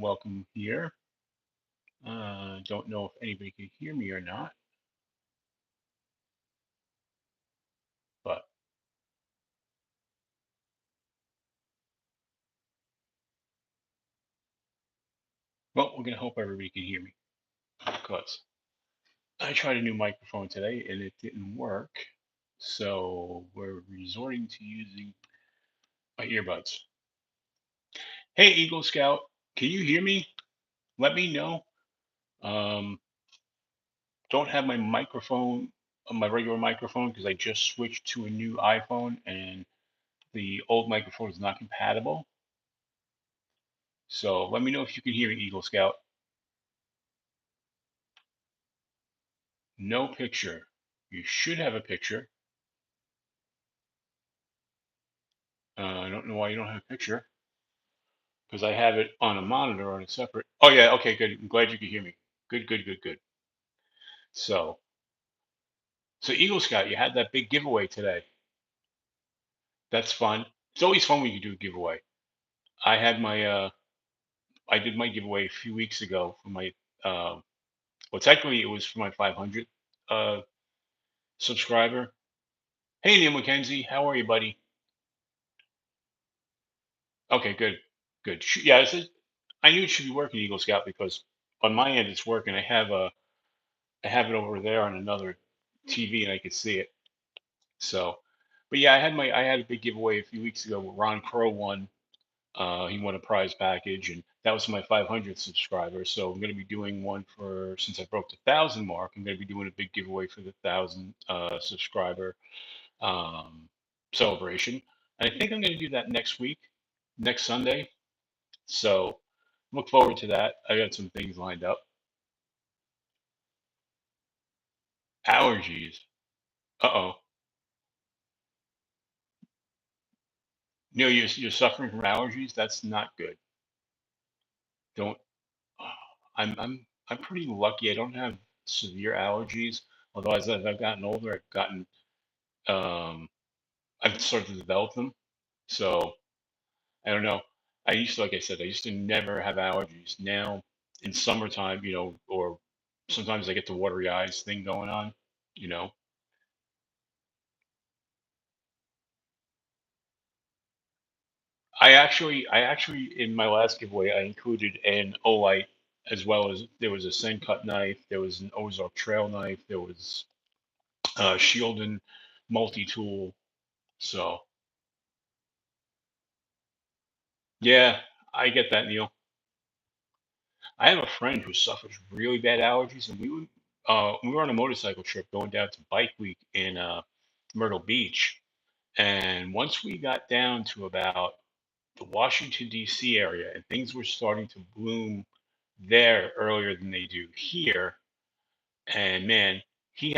welcome here. Don't know if anybody can hear me or not, but well, we're gonna hope everybody can hear me because I tried a new microphone today and it didn't work. So we're resorting to using my earbuds. Hey, Eagle Scout, can you hear me? Let me know. Um, don't have my microphone, my regular microphone, because I just switched to a new iPhone and the old microphone is not compatible. So let me know if you can hear me, Eagle Scout. No picture. You should have a picture. I don't know why you don't have a picture because I have it on a monitor on a separate. Oh yeah, okay, good. I'm glad you can hear me. Good, good, good, good. So, so Eagle Scout, you had that big giveaway today. That's fun. It's always fun when you do a giveaway. I had my I did my giveaway a few weeks ago for my uh, well, technically it was for my 500 uh subscriber. Hey Neil McKenzie, how are you, buddy? Okay, good, good. Yeah, I knew it should be working, Eagle Scout, because on my end it's working. I have it over there on another TV and I could see it. So, but yeah, I had a big giveaway a few weeks ago where Ron Crow won. He won a prize package, and that was my 500 subscribers. So I'm going to be doing one for since I broke the 1,000 mark. I'm going to be doing a big giveaway for the 1,000 subscriber um, celebration. And I think I'm going to do that next week, next Sunday. So look forward to that. I got some things lined up. Allergies. Uh-oh. No, you're suffering from allergies. That's not good. Don't. I'm pretty lucky. I don't have severe allergies. Although as I've gotten older, um, I've started to develop them. So I don't know. I used to, like I said, I used to never have allergies. Now in summertime, or sometimes I get the watery eyes thing going on. You know, I actually, in my last giveaway, I included an Olight as well as there was a Sen cut knife, there was an Ozark trail knife, there was Shieldon multi-tool. So yeah, I get that, Neil. I have a friend who suffers really bad allergies, and we were on a motorcycle trip going down to Bike Week in Myrtle Beach, and once we got down to about the Washington D.C. area, and things were starting to bloom there earlier than they do here, and man, he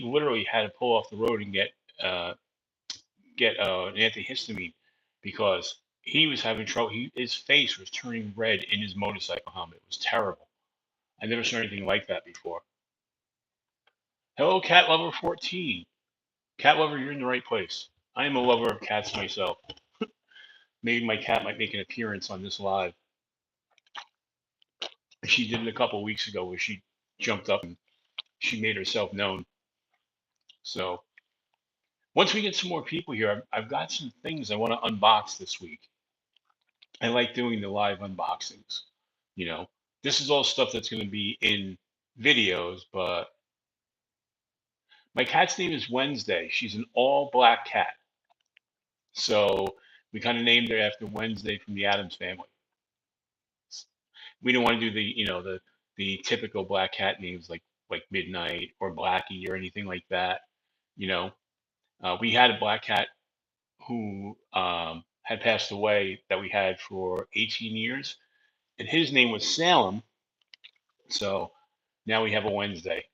literally had to pull off the road and uh, get an antihistamine because he was having trouble. His face was turning red in his motorcycle helmet. It was terrible. I never saw anything like that before. Hello, cat lover 14. Cat lover, you're in the right place. I am a lover of cats myself. Maybe my cat might make an appearance on this live. She did it a couple weeks ago where she jumped up and she made herself known. So once we get some more people here, I've got some things I want to unbox this week. I like doing the live unboxings. You know, this is all stuff that's going to be in videos, but my cat's name is Wednesday. She's an all black cat. So we kind of named her after Wednesday from the Addams family. We don't want to do the typical black cat names like Midnight or Blackie or anything like that. You know, we had a black cat who had passed away that we had for 18 years, and his name was Salem. So now we have a Wednesday.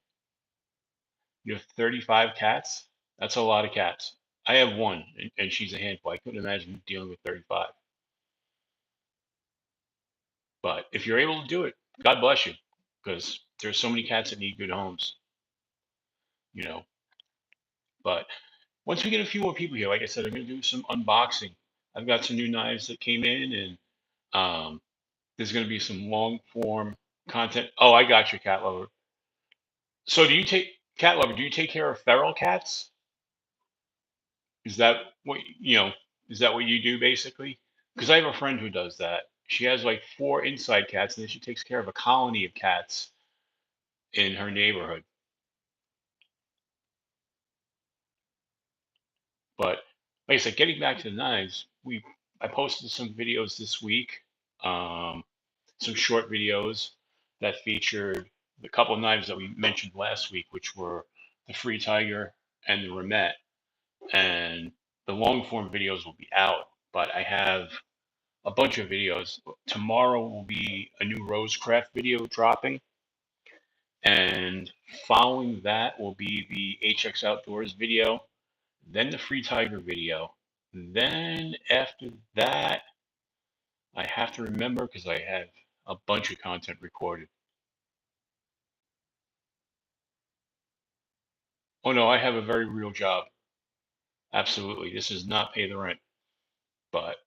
You have 35 cats. That's a lot of cats. I have one, and she's a handful. I couldn't imagine dealing with 35. But if you're able to do it, God bless you, because there's so many cats that need good homes, you know. But once we get a few more people here, like I said, I'm going to do some unboxing. I've got some new knives that came in, and There's going to be some long form content. Oh, I got you, cat lover. So do you take cat lover? Do you take care of feral cats? Is that what you know? Is that what you do basically? Because I have a friend who does that. She has like four inside cats, and then she takes care of a colony of cats in her neighborhood. But like I said, getting back to the knives, we I posted some videos this week, um, some short videos that featured the couple of knives that we mentioned last week, which were the Free Tiger and the Remet. And the long form videos will be out, but I have a bunch of videos. Tomorrow will be a new Rosecraft video dropping, and following that will be the HX Outdoors video, then the Free Tiger video. Then after that, I have to remember because I have a bunch of content recorded. Oh no, I have a very real job. Absolutely. This does not pay the rent. But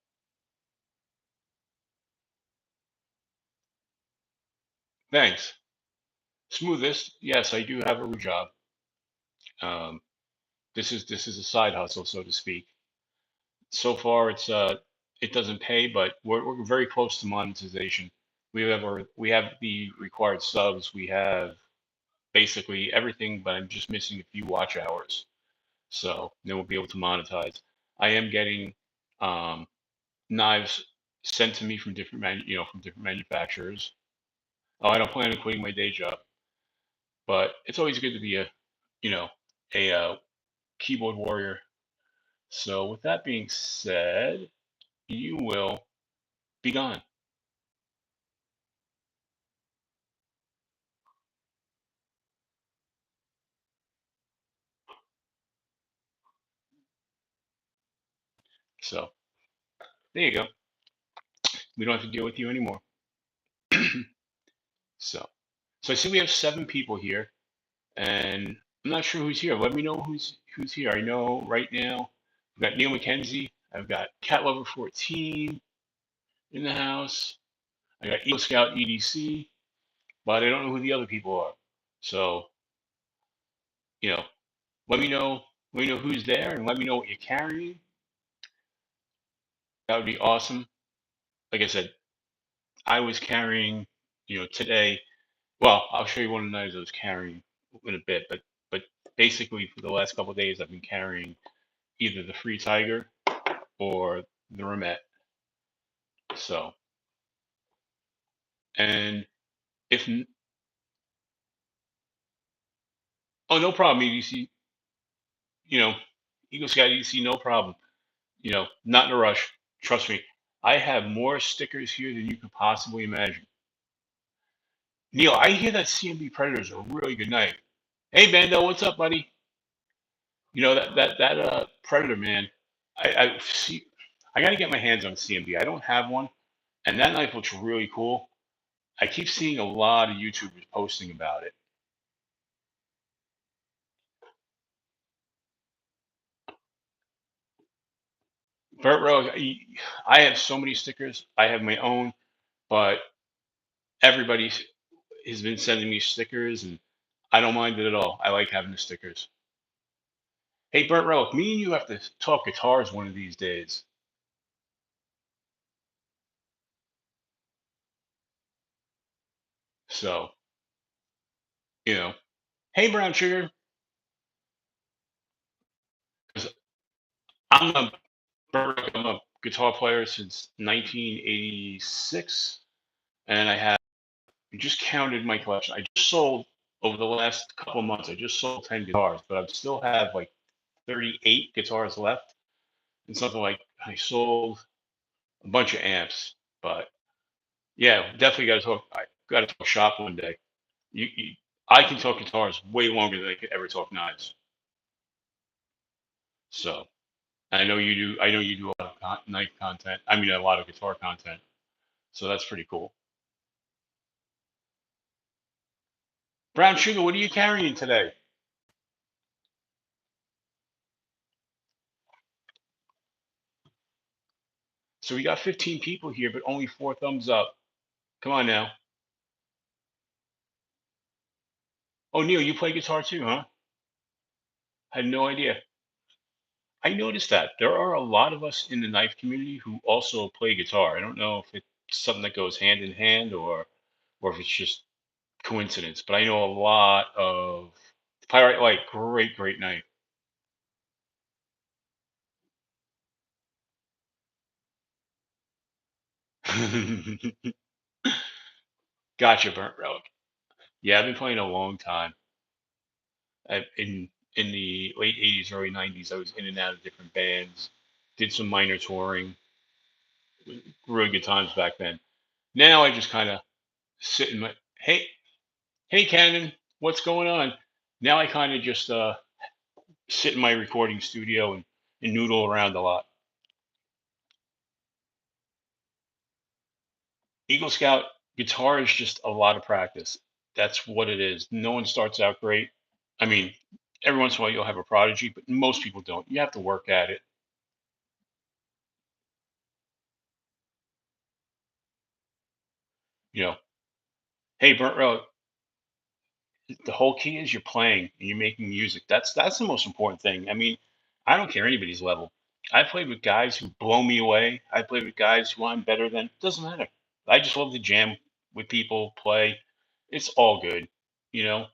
thanks. Smoothest, yes, I do have a real job. Um, this is a side hustle, so to speak. So far, it doesn't pay, but we're very close to monetization. We have the required subs. We have basically everything, but I'm just missing a few watch hours. So then we'll be able to monetize. I am getting um, knives sent to me from from different manufacturers. Oh, I don't plan on quitting my day job, but it's always good to be you know, a keyboard warrior. So with that being said, you will be gone. So there you go. We don't have to deal with you anymore. So, so I see we have seven people here, and I'm not sure who's here. Let me know who's here. I know right now I've got Neil McKenzie. I've got Cat Lover 14 in the house. I got Eagle Scout EDC, but I don't know who the other people are. So, you know, let me know. Let me know who's there, and let me know what you're carrying. That would be awesome. Like I said, I was carrying, today. Well, I'll show you one of the knives I was carrying in a bit, but basically for the last couple of days, I've been carrying either the Free Tiger or the Remet. So, and if oh, no problem, EDC. You know, Eagle Scout EDC, no problem. Not in a rush. Trust me, I have more stickers here than you could possibly imagine. Neil, I hear that CMB Predator is a really good knife. Hey, Bando, what's up, buddy? That Predator, man. I see. I got to get my hands on CMB. I don't have one, and that knife looks really cool. I keep seeing a lot of YouTubers posting about it. Burt Rogue, I have so many stickers. I have my own, but everybody has been sending me stickers, and I don't mind it at all. I like having the stickers. Hey, Burnt Relic, me and you have to talk guitars one of these days. So, you know, hey, Brown Sugar, 'cause I'm a I'm a guitar player since 1986, and I just counted my collection. I just sold over the last couple of months. I just sold 10 guitars, but I still have like 38 guitars left, and something like I sold a bunch of amps. But yeah, definitely got to talk. I got to talk shop one day. I can talk guitars way longer than I could ever talk knives. So I know you do. I know you do a lot of knife content. I mean, a lot of guitar content. So that's pretty cool. Brown Sugar, what are you carrying today? So we got 15 people here, but only four thumbs up. Come on now. Oh, Neil, you play guitar too, huh? I had no idea. I noticed that there are a lot of us in the knife community who also play guitar. I don't know if it's something that goes hand in hand or if it's just coincidence, but I know a lot of Pirate Light, great knife. Gotcha, Burnt Relic. Yeah, I've been playing a long time. In the late '80s, early '90s, I was in and out of different bands, did some minor touring, really good times back then. Now I just kind of sit in my hey Cannon, what's going on? Now I kind of just sit in my recording studio and noodle around a lot. Eagle Scout guitar is just a lot of practice. That's what it is. No one starts out great. I mean, every once in a while you'll have a prodigy, but most people don't. You have to work at it. You know, hey, Burnt Relic, the whole key is you're playing and you're making music. That's the most important thing. I mean, I don't care anybody's level. I played with guys who blow me away. I played with guys who I'm better than. Doesn't matter. I just love to jam with people, play. It's all good. You know,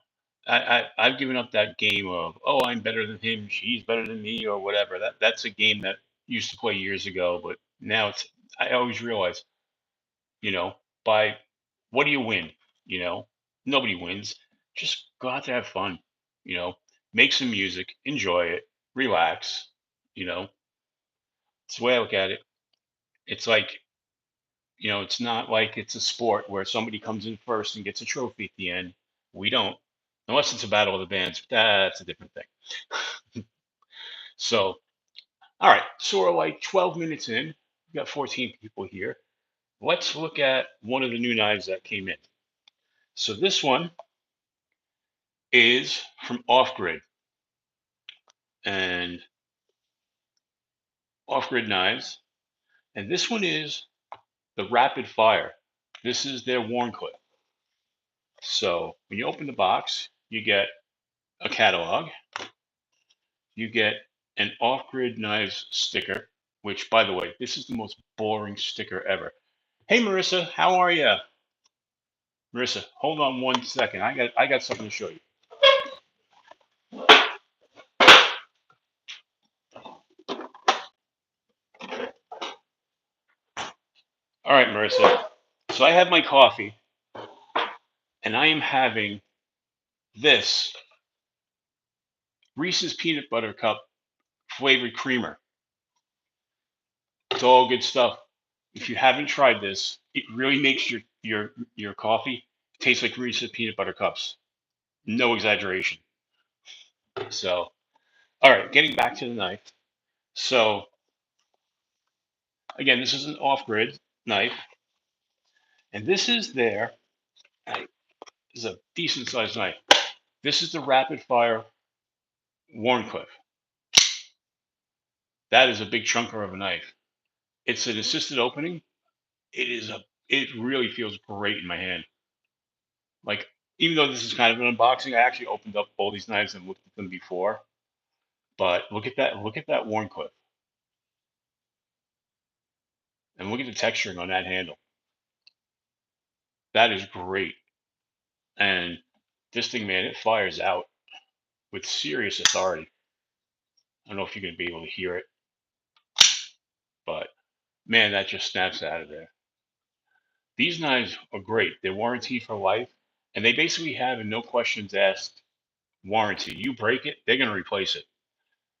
I've given up that game of, oh, I'm better than him, she's better than me, or whatever. That's a game that used to play years ago, but now it's. I always realize, you know, by what do you win? You know, nobody wins. Just go out there, have fun, you know, make some music, enjoy it, relax, you know. It's the way I look at it. It's like, it's not like it's a sport where somebody comes in first and gets a trophy at the end. We don't, unless it's a battle of the bands, but that's a different thing. So, all right, so we're like 12 minutes in. We've got 14 people here. Let's look at one of the new knives that came in. So this one is from Off Grid, and Off Grid knives. And this one is the Rapid Fire. This is their worn clip. So when you open the box, you get a catalog, you get an Off Grid knives sticker, which, by the way, this is the most boring sticker ever. Hey, Marissa, how are you? Marissa, hold on 1 second. I got something to show you. All right, Marissa. So I have my coffee, and I am having this Reese's peanut butter cup flavored creamer. It's all good stuff. If you haven't tried this, it really makes your coffee taste like Reese's peanut butter cups. No exaggeration. So, all right, getting back to the knife. So, again, this is an off-grid knife, and this is their. This is a decent sized knife. This is the Rapid Fire Warncliffe. That is a big chunker of a knife. It's an assisted opening. It really feels great in my hand. Like, even though this is kind of an unboxing, I actually opened up all these knives and looked at them before. But look at that! Look at that Warncliffe, and look at the texturing on that handle. That is great. And this thing, man, it fires out with serious authority. I don't know if you're going to be able to hear it, but man, that just snaps out of there. These knives are great. They're warranted for life, and they basically have a no questions asked warranty. You break it, they're going to replace it.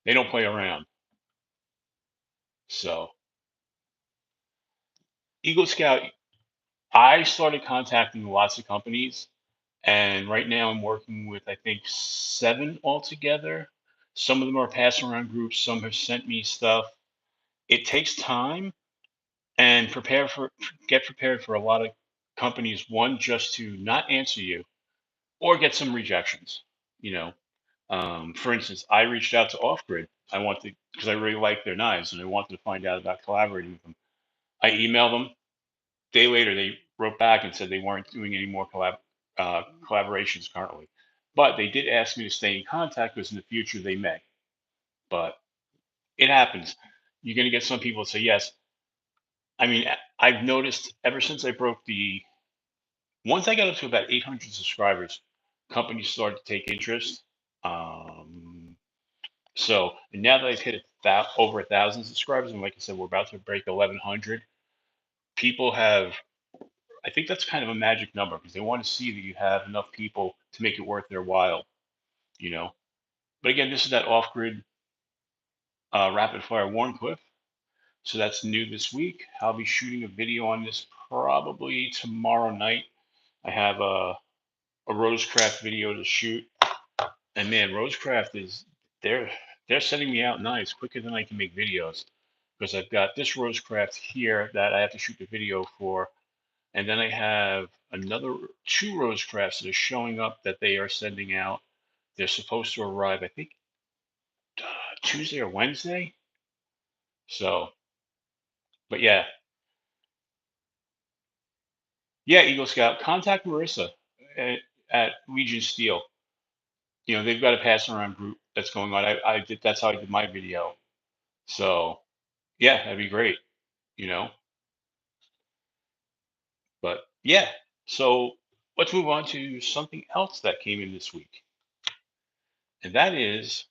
They don't play around. So, Eagle Scout, I started contacting lots of companies, and right now I'm working with, I think, 7 altogether. Some of them are passing around groups, some have sent me stuff. It takes time and get prepared for a lot of companies, one, just to not answer you or get some rejections. You know, for instance, I reached out to Off Grid. I wanted because I really like their knives and I wanted to find out about collaborating with them. I emailed them. Day later, they wrote back and said they weren't doing any more collaborations currently. But they did ask me to stay in contact because in the future they may. But it happens. You're going to get some people that say yes. I mean, I've noticed ever since I broke once I got up to about 800 subscribers, companies started to take interest. Um, and now that I've hit over 1,000 subscribers, and like I said, we're about to break 1,100. People have, I think that's kind of a magic number because they want to see that you have enough people to make it worth their while, you know. But again, this is that off-grid rapid fire Warncliffe. So that's new this week. I'll be shooting a video on this probably tomorrow night. I have a Rosecraft video to shoot, and man, Rosecraft is they're they're setting me out nice, quicker than I can make videos, because I've got this Rosecraft here that I have to shoot the video for, and then I have another two Rosecrafts that are showing up that they are sending out. They're supposed to arrive, I think, Tuesday or Wednesday. So, but yeah, Eagle Scout, contact Marissa at Legion Steel. You know, they've got a passing around group that's going on. I did, that's how I did my video. So yeah, that'd be great, you know. But yeah, so let's move on to something else that came in this week, and that is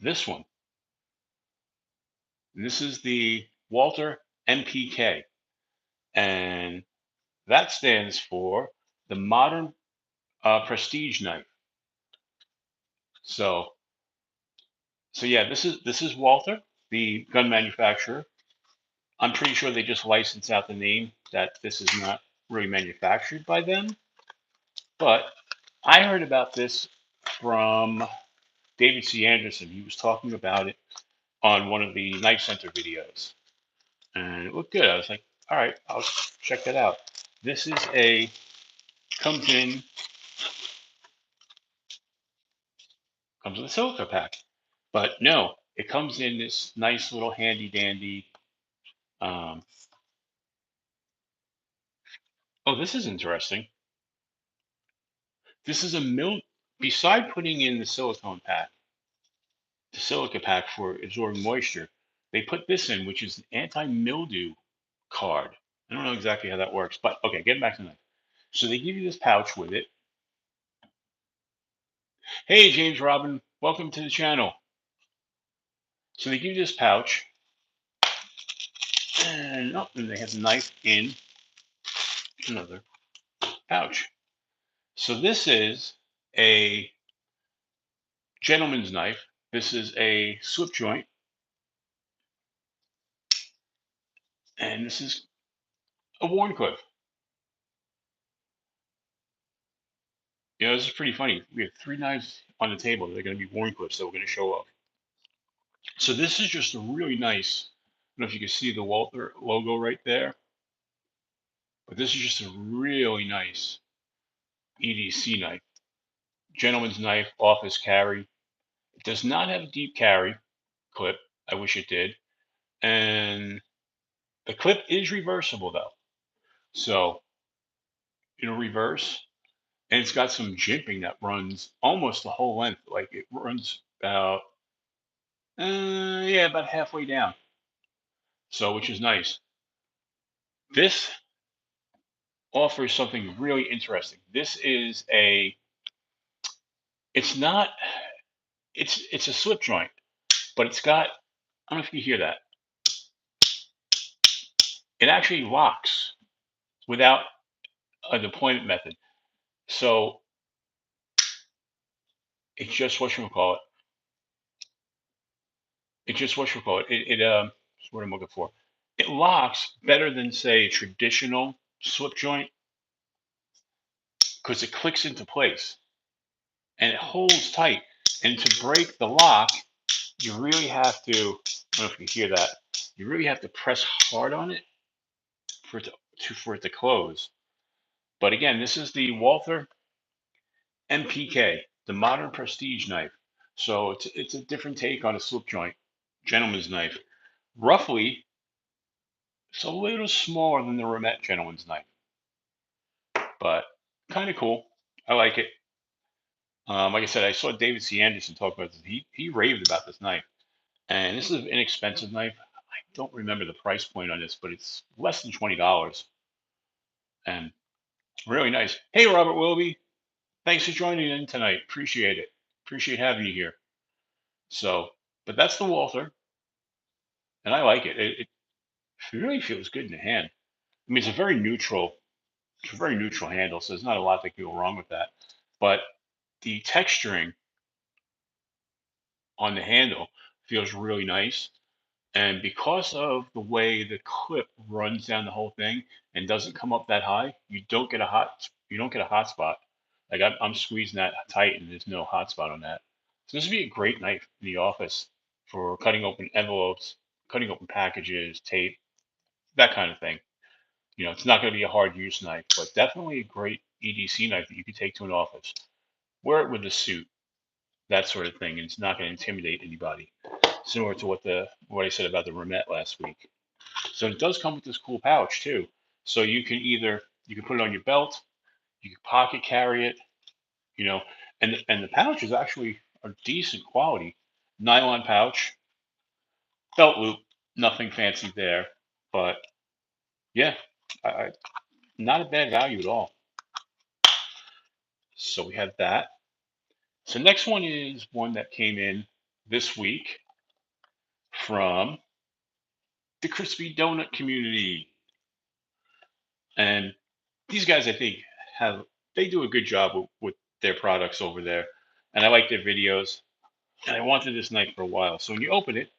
this one. This is the Walther MPK, and that stands for the Modern Prestige Knife. So, yeah, this is Walther, the gun manufacturer. I'm pretty sure they just license out the name, that this is not really manufactured by them. But I heard about this from David C. Anderson. He was talking about it on one of the Knife Center videos, and it looked good. I was like, all right, I'll check that out. This is comes with a silica pack, but no, it comes in this nice little handy dandy. Um, oh, this is interesting. This is a Beside putting in the silicone pack, the silica pack for absorbing moisture, they put this in, which is an anti-mildew card. I don't know exactly how that works, but okay, getting back to that. So they give you this pouch with it. Hey, James Robin, welcome to the channel. So they give you this pouch, and they have the knife in another pouch. So this is a gentleman's knife. This is a slip joint, and this is a Warncliffe. You know, this is pretty funny. We have three knives on the table that are going to be Warncliffes that we're going to show off. So this is just a really nice, I don't know if you can see the Walther logo right there, but this is just a really nice EDC knife. Gentleman's knife, office carry. It does not have a deep carry clip. I wish it did. And the clip is reversible though. So it'll reverse, and it's got some jimping that runs almost the whole length. Like it runs about halfway down. So, which is nice. This offers something really interesting. This is it's not, it's a slip joint, but it's got, I don't know if you hear that. It actually locks without a deployment method. So it's just what you call it. It's just what you call it. What I'm looking for. It locks better than say a traditional slip joint because it clicks into place and it holds tight. And to break the lock, you really have to, I don't know if you can hear that, you really have to press hard on it for it to close. But again, this is the Walther MPK, the modern prestige knife. So it's a different take on a slip joint, gentleman's knife. Roughly, it's a little smaller than the Romet gentleman's knife. but kind of cool. I like it. Like I said, I saw David C. Anderson talk about this. He raved about this knife, and this is an inexpensive knife. I don't remember the price point on this, but it's less than $20 and really nice. Hey, Robert Wilby, thanks for joining in tonight. Appreciate it. Appreciate having you here. So, but that's the Walther, and I like it. It really feels good in the hand. I mean, it's a very neutral handle, so there's not a lot that can go wrong with that. But the texturing on the handle feels really nice. And because of the way the clip runs down the whole thing and doesn't come up that high, you don't get a hot spot. Like I'm squeezing that tight and there's no hot spot on that. So this would be a great knife in the office for cutting open envelopes, cutting open packages, tape, that kind of thing. You know, it's not going to be a hard use knife, but definitely a great EDC knife that you could take to an office. Wear it with a suit, that sort of thing, and it's not going to intimidate anybody. Similar to what I said about the Remette last week. So it does come with this cool pouch too. So you can put it on your belt, you can pocket carry it, you know, and the pouch is actually a decent quality nylon pouch, belt loop, nothing fancy there, but yeah, I, not a bad value at all. So we have that. So next one is one that came in this week from the crispy donut community, and these guys I think have they do a good job with their products over there, and I like their videos. And I wanted this knife for a while. So when you open it,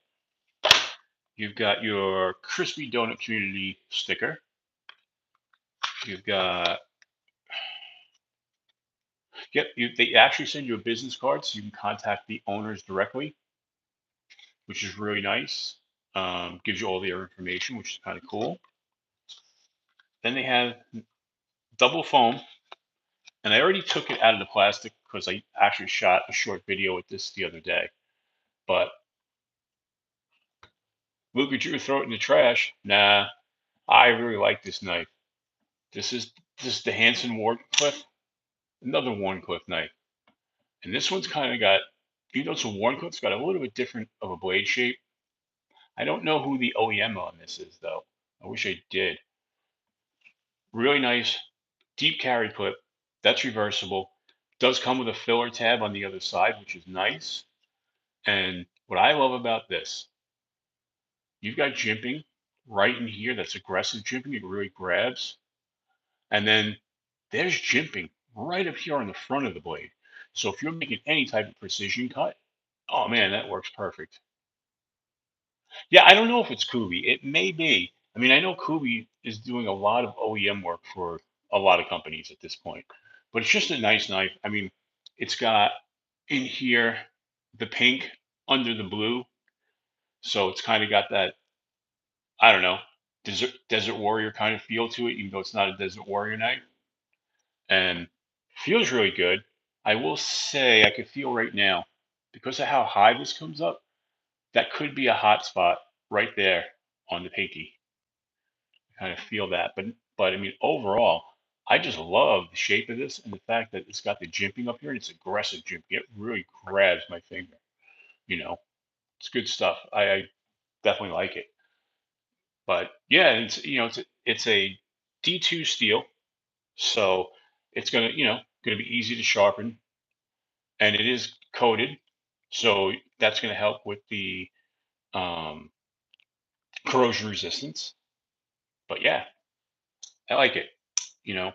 you've got your crispy donut community sticker. You've got they actually send you a business card so you can contact the owners directly, which is really nice. Gives you all their information, which is kind of cool. Then they have double foam, and I already took it out of the plastic because I actually shot a short video with this the other day. But Luke, would you throw it in the trash? Nah, I really like this knife. This is this is the Hanson Wardcliffe, another Wardcliffe knife, and this one's kind of got, even though it's a Wardcliffe, it's got a little bit different of a blade shape. I don't know who the OEM on this is though. I wish I did. Really nice, deep carry clip. That's reversible. Does come with a filler tab on the other side, which is nice. And what I love about this, you've got jimping right in here. That's aggressive jimping. It really grabs. And then there's jimping right up here on the front of the blade. So if you're making any type of precision cut, oh man, that works perfect. Yeah, I don't know if it's Kubi. It may be. I mean, I know Kubi is doing a lot of OEM work for a lot of companies at this point, but it's just a nice knife. I mean, it's got in here the pink under the blue, so it's kind of got that, I don't know, desert warrior kind of feel to it, even though it's not a desert warrior knife, and feels really good. I will say I could feel right now, because of how high this comes up, that could be a hot spot right there on the pinky. Kind of feel that. But I mean, overall, I just love the shape of this and the fact that it's got the jimping up here and it's aggressive jimping. It really grabs my finger. You know, it's good stuff. I definitely like it. But yeah, it's a D2 steel, so it's gonna be easy to sharpen, and it is coated, so that's gonna help with the um, corrosion resistance. But yeah, I like it. Like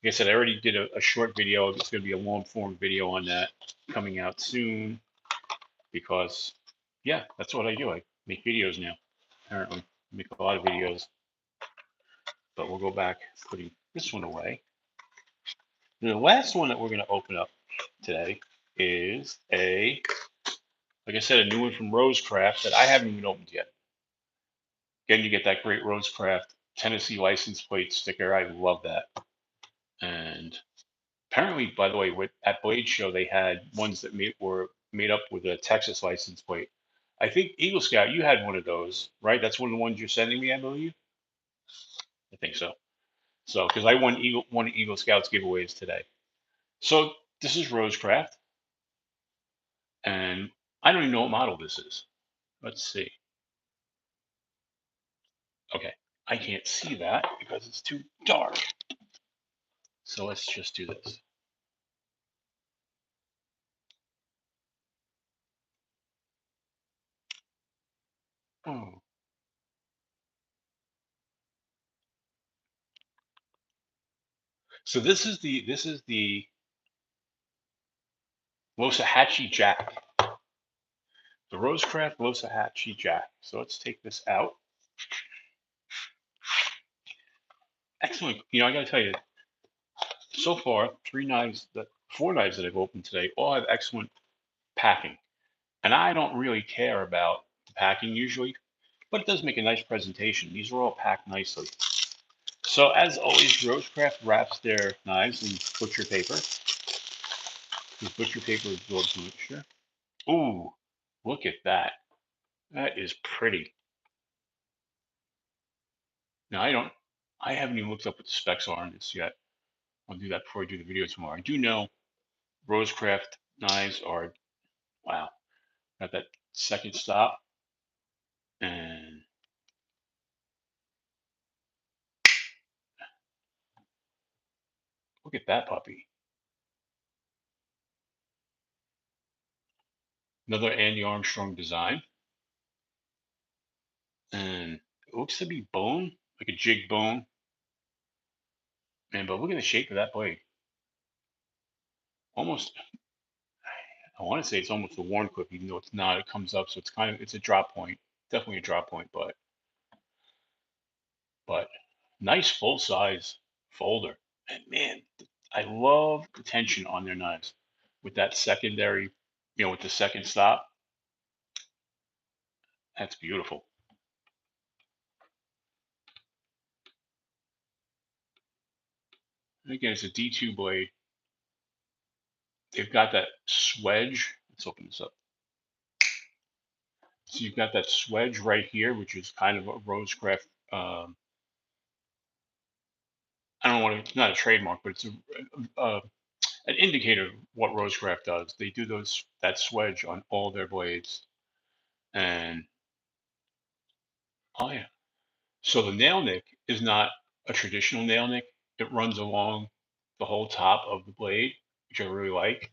I said, I already did a short video. It's going to be a long form video on that coming out soon because, yeah, that's what I do. I make videos now. Apparently, I make a lot of videos. But we'll go back putting this one away. The last one that we're going to open up today is like I said, a new one from Rosecraft that I haven't even opened yet. Again, you get that great Rosecraft Tennessee license plate sticker. I love that. And apparently, by the way, at Blade Show they had ones that were made up with a Texas license plate. I think Eagle Scout, you had one of those, right? That's one of the ones you're sending me, I believe. I think so. So, because I won one Eagle Scouts giveaways today. So this is Rosecraft, and I don't even know what model this is. Let's see. Okay, I can't see that because it's too dark. So let's just do this. Oh. So this is the Losahatchee Jack, the Rosecraft Losahatchee Jack. So let's take this out. Excellent. I got to tell you, so far, four knives that I've opened today all have excellent packing. And I don't really care about the packing usually, but it does make a nice presentation. These are all packed nicely. So as always, Rosecraft wraps their knives in butcher paper. Because butcher paper absorbs moisture. Ooh, look at that. That is pretty. Now I haven't even looked up what the specs are on this yet. I'll do that before I do the video tomorrow. I do know Rosecraft knives are, wow, got that second stop, and look at that puppy. Another Andy Armstrong design, and it looks to be bone, like a jig bone. Man, but look at the shape of that blade. Almost, I want to say it's almost a worn clip, even though it's not. It comes up, so it's a drop point, definitely a drop point, but nice full size folder. And man, I love the tension on their knives with that secondary, with the second stop. That's beautiful. And again, it's a D2 blade. They've got that swedge. Let's open this up. So you've got that swedge right here, which is kind of a Rosecraft. I don't know what it's not a trademark, but it's an indicator of what Rosecraft does. They do that swedge on all their blades, and oh yeah. So the nail nick is not a traditional nail nick. It runs along the whole top of the blade, which I really like.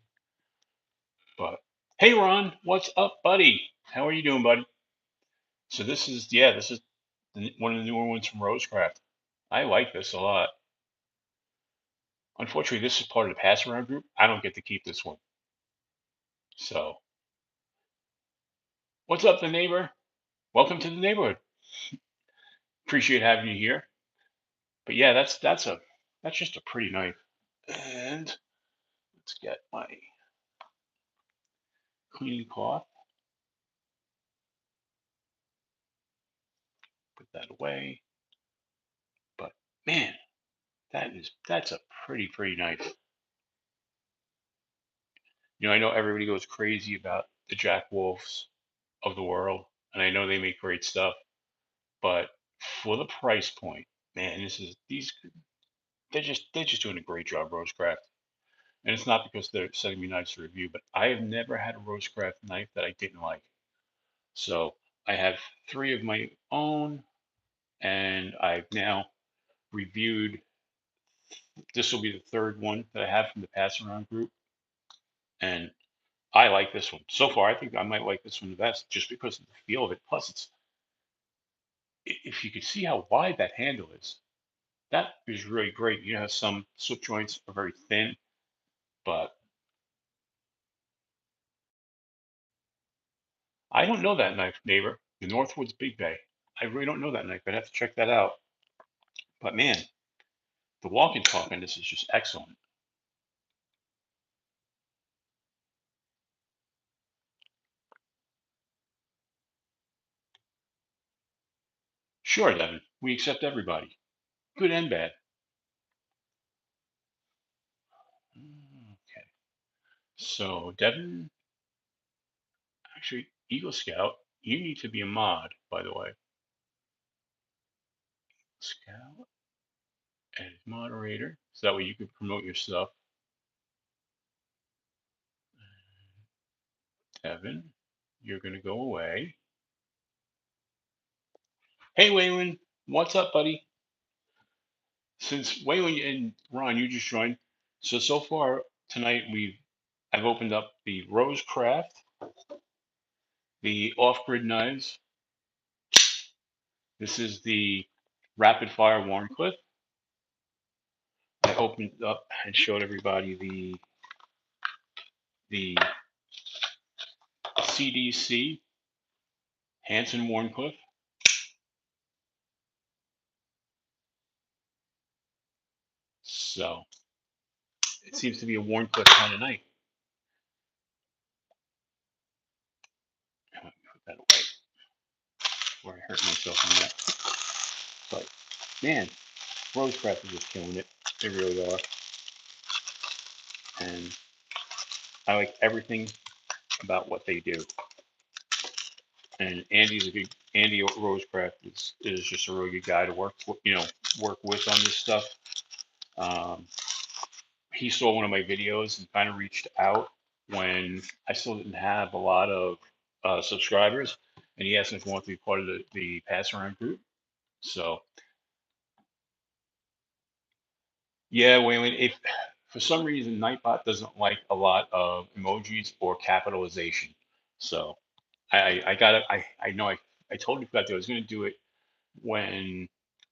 But hey, Ron, what's up, buddy? How are you doing, buddy? So this is one of the newer ones from Rosecraft. I like this a lot. Unfortunately, this is part of the pass around group. I don't get to keep this one. So, what's up, the neighbor? Welcome to the neighborhood. Appreciate having you here. But yeah, that's just a pretty knife. And let's get my cleaning cloth. Put that away. But man, that's a pretty knife. I know everybody goes crazy about the Jack Wolfs of the world, and I know they make great stuff, but for the price point, man, they're just doing a great job, Rosecraft. And it's not because they're sending me knives to review, but I have never had a Rosecraft knife that I didn't like. So I have three of my own, and I've now reviewed. This will be the third one that I have from the pass around group, and I like this one so far. I think I might like this one the best, just because of the feel of it. Plus, if you could see how wide that handle is, that is really great. Some slip joints are very thin, but I don't know that knife, neighbor. The Northwoods Big Bay. I really don't know that knife. I'd have to check that out. But man, the walk and talk on this is just excellent. Sure, Devin. We accept everybody, good and bad. Okay. So, Devin, actually, Eagle Scout, you need to be a mod, by the way. Scout. As moderator, so that way you can promote your stuff. Evan, you're gonna go away. Hey Waylon, what's up, buddy? Since Waylon and Ron, you just joined, so far tonight I've opened up the Rosecraft, the off-grid knives. This is the rapid fire Warncliffe. I opened up and showed everybody the CDC Hanson Warncliffe. So it seems to be a Warncliffe kind of night. Put that away before I hurt myself on that. But man, Rosecraft is just killing it. They really are. And I like everything about what they do. And Andy Rosecraft is just a really good guy to work with on this stuff. Um, he saw one of my videos and kind of reached out when I still didn't have a lot of subscribers, and he asked me if I wanted to be part of the pass around group. So yeah, Waylon, if for some reason Nightbot doesn't like a lot of emojis or capitalization, so I got it. I know I totally forgot that I was going to do it when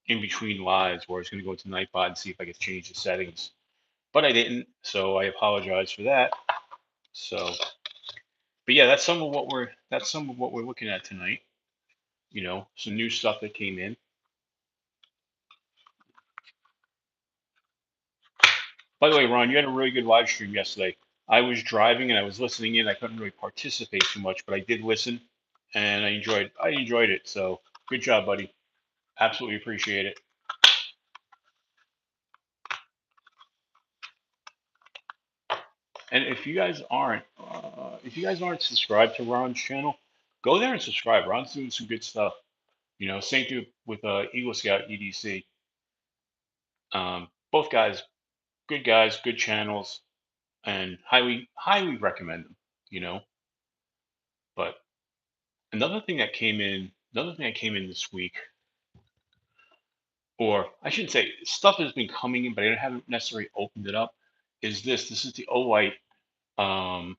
in between lives, where I was going to go into Nightbot and see if I could change the settings, but I didn't. So I apologize for that. So, but yeah, that's some of what we're looking at tonight. Some new stuff that came in. By the way, Ron, you had a really good live stream yesterday. I was driving and I was listening in. I couldn't really participate too much, but I did listen and I enjoyed it. So good job, buddy. Absolutely appreciate it. And if you guys aren't subscribed to Ron's channel, go there and subscribe. Ron's doing some good stuff. Same thing with Eagle Scout EDC. Both guys, good channels, and highly recommend them. You know, but another thing that came in this week, or I shouldn't say stuff has been coming in, but I haven't necessarily opened it up. Is this? This is the Olight um,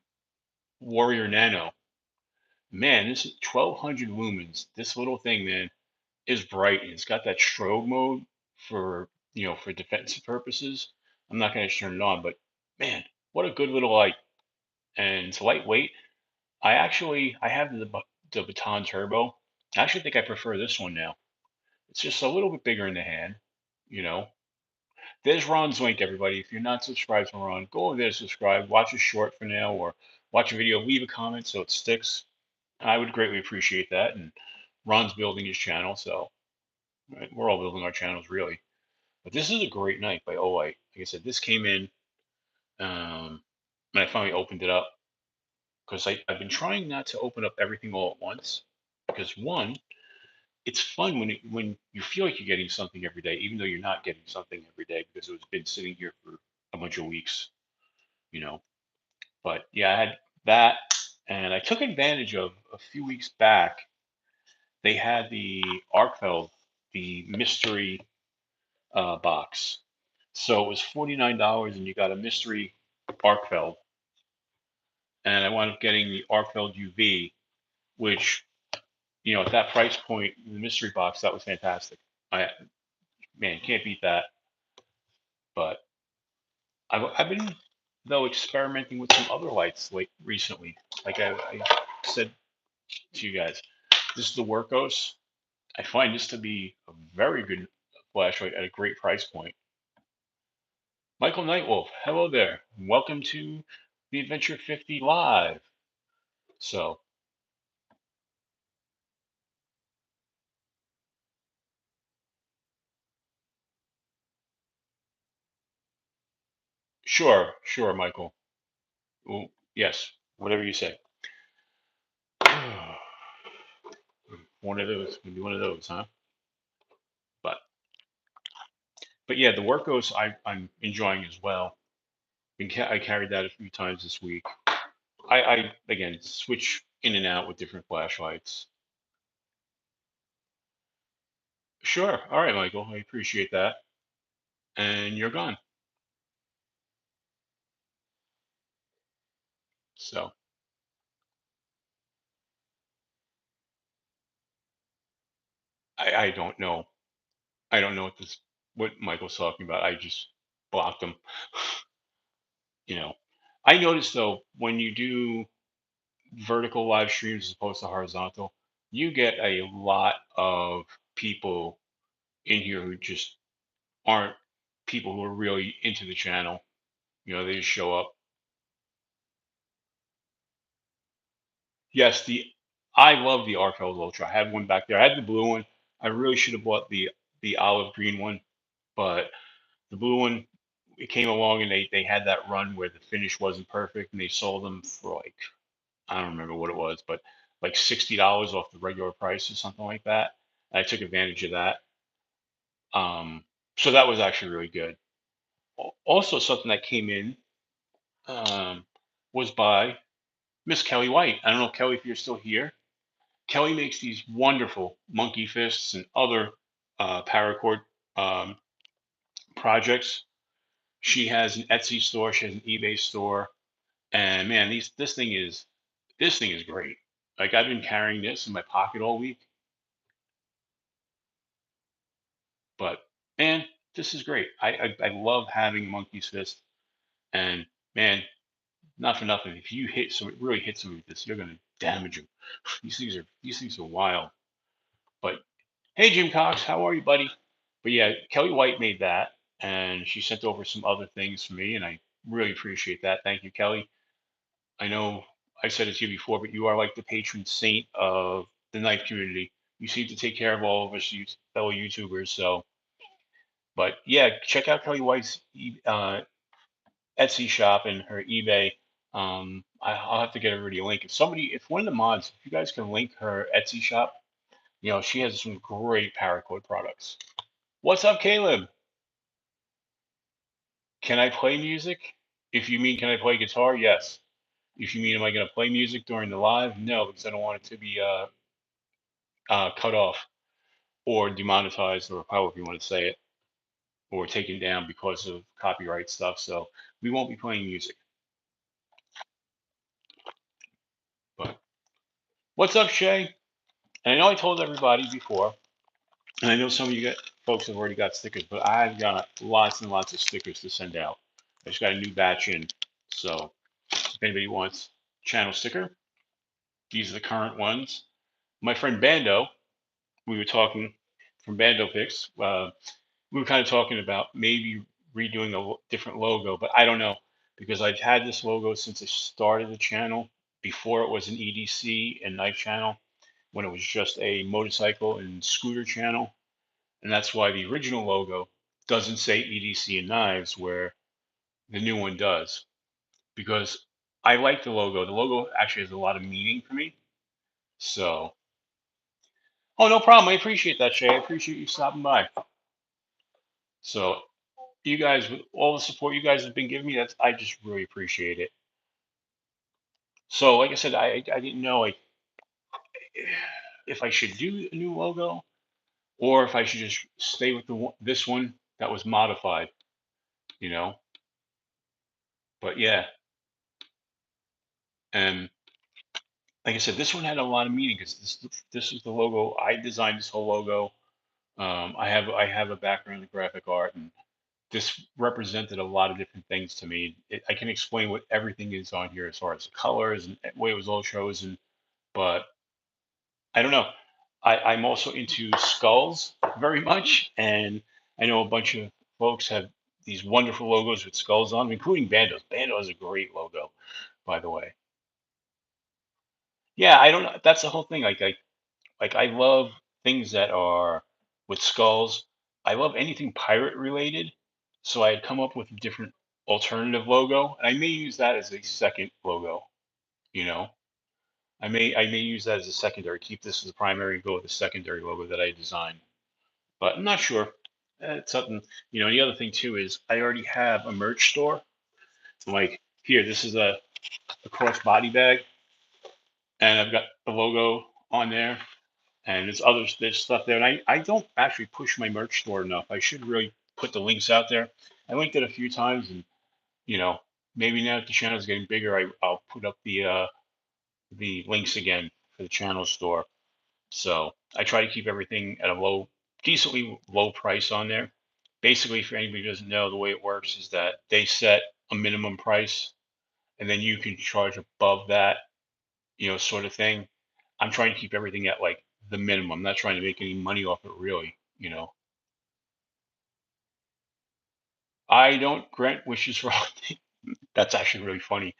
Warrior Nano. Man, this is 1200 lumens. This little thing, man, is bright, and it's got that strobe mode for defensive purposes. I'm not going to turn it on, but man, what a good little light. And it's lightweight. I have the Baton Turbo. I actually think I prefer this one now. It's just a little bit bigger in the hand, you know. There's Ron's link, everybody. If you're not subscribed to Ron, go over there, subscribe, watch a short for now, or watch a video, leave a comment so it sticks. I would greatly appreciate that. And Ron's building his channel, so right, we're all building our channels really. But this is a great night by Olight. Like I said, this came in, and I finally opened it up because I've been trying not to open up everything all at once. Because one, it's fun when you feel like you're getting something every day, even though you're not getting something every day because it's been sitting here for a bunch of weeks, you know. But yeah, I had that, and I took advantage of a few weeks back. They had the Arkfeld, the mystery box. So it was $49, and you got a mystery Arkfeld, and I wound up getting the Arkfeld UV, which at that price point, the mystery box, that was fantastic. I Man, can't beat that. But I've been though experimenting with some other lights like recently. Like I said to you guys, this is the Workos. I find this to be a very good flashlight at a great price point. Michael Nightwolf, hello there. Welcome to the Adventure 50 Live. So, sure, Michael. Well, yes, whatever you say. One of those, maybe one of those, huh? But But yeah, the Workos I'm enjoying as well. I carried that a few times this week. I again switch in and out with different flashlights. Sure. All right, Michael. I appreciate that. And you're gone. So I don't know. I don't know what Michael's talking about. I just blocked him. You know. I noticed though when you do vertical live streams as opposed to horizontal, you get a lot of people in here who just aren't people who are really into the channel. They just show up. Yes, the I love the Arcos Ultra. I have one back there. I had the blue one. I really should have bought the olive green one, but the blue one it came along and they had that run where the finish wasn't perfect and they sold them for like I don't remember what it was, but like $60 off the regular price or something like that. I took advantage of that. Um, so that was actually really good. Also, something that came in um, was by Miss Kelly White. I don't know, Kelly, if you're still here. Kelly makes these wonderful monkey fists and other paracord um, projects. She has an Etsy store. She has an eBay store, and man, this thing is great. Like I've been carrying this in my pocket all week, but man, this is great. I love having monkey's fist, and man, not for nothing. If you really hit somebody with this, you're gonna damage them. These things are wild. But hey, Jim Cox, how are you, buddy? But yeah, Kelly White made that, and she sent over some other things for me, and I really appreciate that. Thank you, Kelly. I know I said it to you before, but you are like the patron saint of the knife community. You seem to take care of all of us fellow YouTubers. So, but yeah, check out Kelly White's Etsy shop and her eBay. I'll have to get everybody a link. If one of the mods, if you guys can link her Etsy shop, she has some great Paracord products. What's up, Caleb? Can I play music? If you mean can I play guitar, yes. If you mean am I going to play music during the live, no, because I don't want it to be cut off or demonetized or however you want to say it or taken down because of copyright stuff. So we won't be playing music. But what's up, Shay? And I know I told everybody before, and I know some of you folks have already got stickers, but I've got lots and lots of stickers to send out. I just got a new batch in. So if anybody wants channel sticker, these are the current ones. My friend Bando, we were talking from Bando Picks. We were kind of talking about maybe redoing a different logo, but I don't know because I've had this logo since I started the channel before it was an EDC and knife channel when it was just a motorcycle and scooter channel. And that's why the original logo doesn't say EDC and knives where the new one does because I like the logo. The logo actually has a lot of meaning for me. So, oh, no problem. I appreciate that, Shay. I appreciate you stopping by. So, you guys, with all the support you guys have been giving me, I just really appreciate it. So, like I said, I didn't know like if I should do a new logo or if I should just stay with this one that was modified, you know. But yeah, and like I said, this one had a lot of meaning because this is the logo. I designed this whole logo. I have a background in graphic art, and this represented a lot of different things to me. I can explain what everything is on here as far as the colors and the way it was all chosen, but I don't know. I'm also into skulls very much, and I know a bunch of folks have these wonderful logos with skulls on them, including Bandos. Bando is a great logo, by the way. Yeah, I don't know. That's the whole thing. Like I love things that are with skulls. I love anything pirate related. So I had come up with a different alternative logo, and I may use that as a second logo. You know, I may use that as a secondary. Keep this as a primary and go with the secondary logo that I designed. But I'm not sure. It's something, the other thing too is I already have a merch store. Like here, this is a crossbody bag, and I've got the logo on there, and there's stuff there. And I don't actually push my merch store enough. I should really put the links out there. I linked it a few times, and you know, maybe now that the channel's getting bigger, I'll put up the links again for the channel store. So I try to keep everything at a decently low price on there. Basically, for anybody who doesn't know, the way it works is that they set a minimum price, and then you can charge above that, sort of thing. I'm trying to keep everything at like the minimum. I'm not trying to make any money off it, really. I don't grant wishes for holiday. That's actually really funny.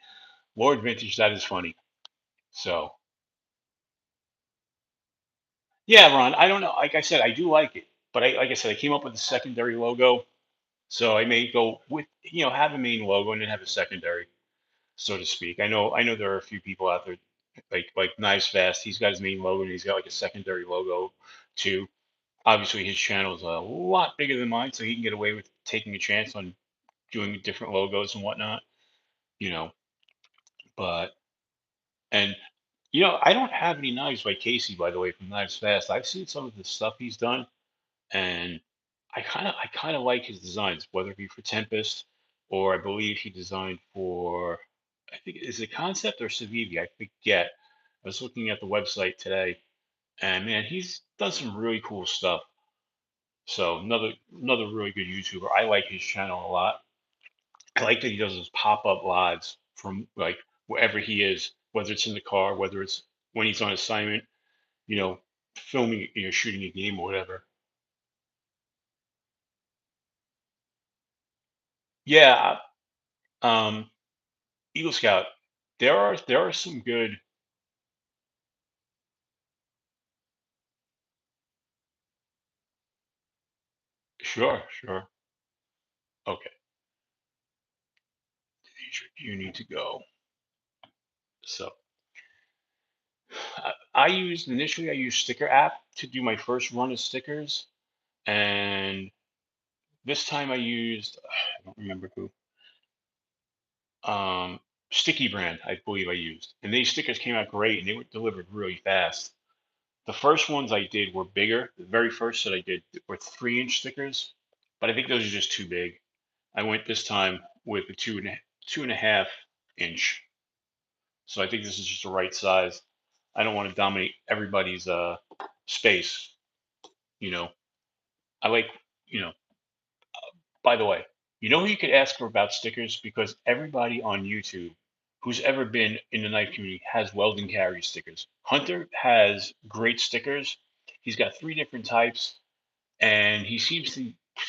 Lord Vintage, that is funny. So yeah, Ron, I don't know. Like I said, I do like it, but like I said, I came up with a secondary logo. So I may go with, have a main logo and then have a secondary, so to speak. I know there are a few people out there like Knives Fast. He's got his main logo and he's got like a secondary logo too. Obviously, his channel is a lot bigger than mine, so he can get away with taking a chance on doing different logos and whatnot. You know, but and I don't have any knives by Casey, by the way, from Knives Fast. I've seen some of the stuff he's done, and I kind of like his designs, whether it be for Tempest or I believe he designed for, I think, is it Concept or Civivi? I forget. I was looking at the website today, and man, he's done some really cool stuff. So another really good YouTuber. I like his channel a lot. I like that he does his pop-up lives from like wherever he is, whether it's in the car, whether it's when he's on assignment, you know, filming, shooting a game or whatever. Yeah, um, Eagle Scout. There are some good. Sure, sure. Okay, you need to go. So I used Sticker app to do my first run of stickers, and this time I used I don't remember who, um, Sticky Brand, I believe I used, and these stickers came out great and they were delivered really fast. The first ones I did were bigger. The very first that I did were 3-inch stickers, but I think those are just too big. I went this time with the 2.5 inch. So I think this is just the right size. I don't want to dominate everybody's space. You know, I like, you know, by the way, who you could ask for about stickers because everybody on YouTube who's ever been in the knife community has welding carry stickers. Hunter has great stickers. He's got 3 different types and he seems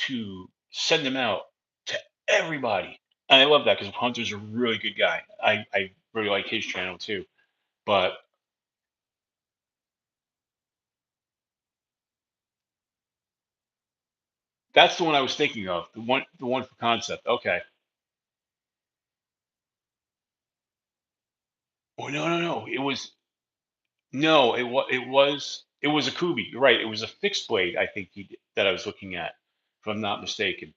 to send them out to everybody. And I love that because Hunter's a really good guy. I really like his channel too. But that's the one I was thinking of. The one for concept. Okay. Oh no no no! It was no. It was a Kubi. You're right. It was a fixed blade. I think that I was looking at, if I'm not mistaken.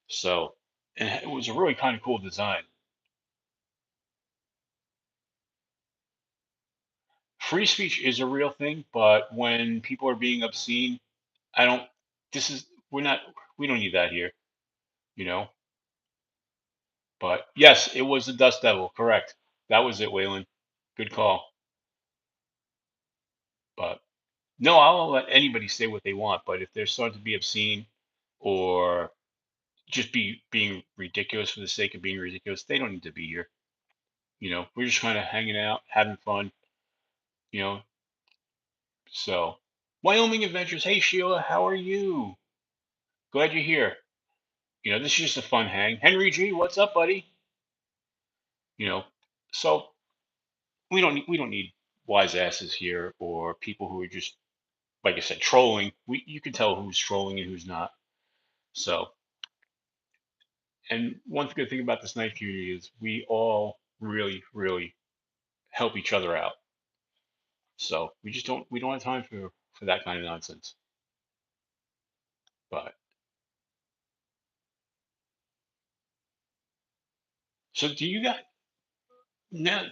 So, and it was a really kind of cool design. Free speech is a real thing, but when people are being obscene, I don't. This is we're not. We don't need that here. You know. But yes, it was the Dust Devil. Correct. That was it, Waylon. Good call. But no, I'll let anybody say what they want. But if they're starting to be obscene or just being ridiculous for the sake of being ridiculous, they don't need to be here. We're just kind of hanging out, having fun. You know. So, Wyoming Adventures. Hey Sheila, how are you? Glad you're here. This is just a fun hang. Henry G, what's up, buddy? You know. So we don't need wise asses here or people who are just, like I said, trolling. You can tell who's trolling and who's not. So, and one good thing about this knife community is we all really, really help each other out. So we don't have time for that kind of nonsense. But So do you got now?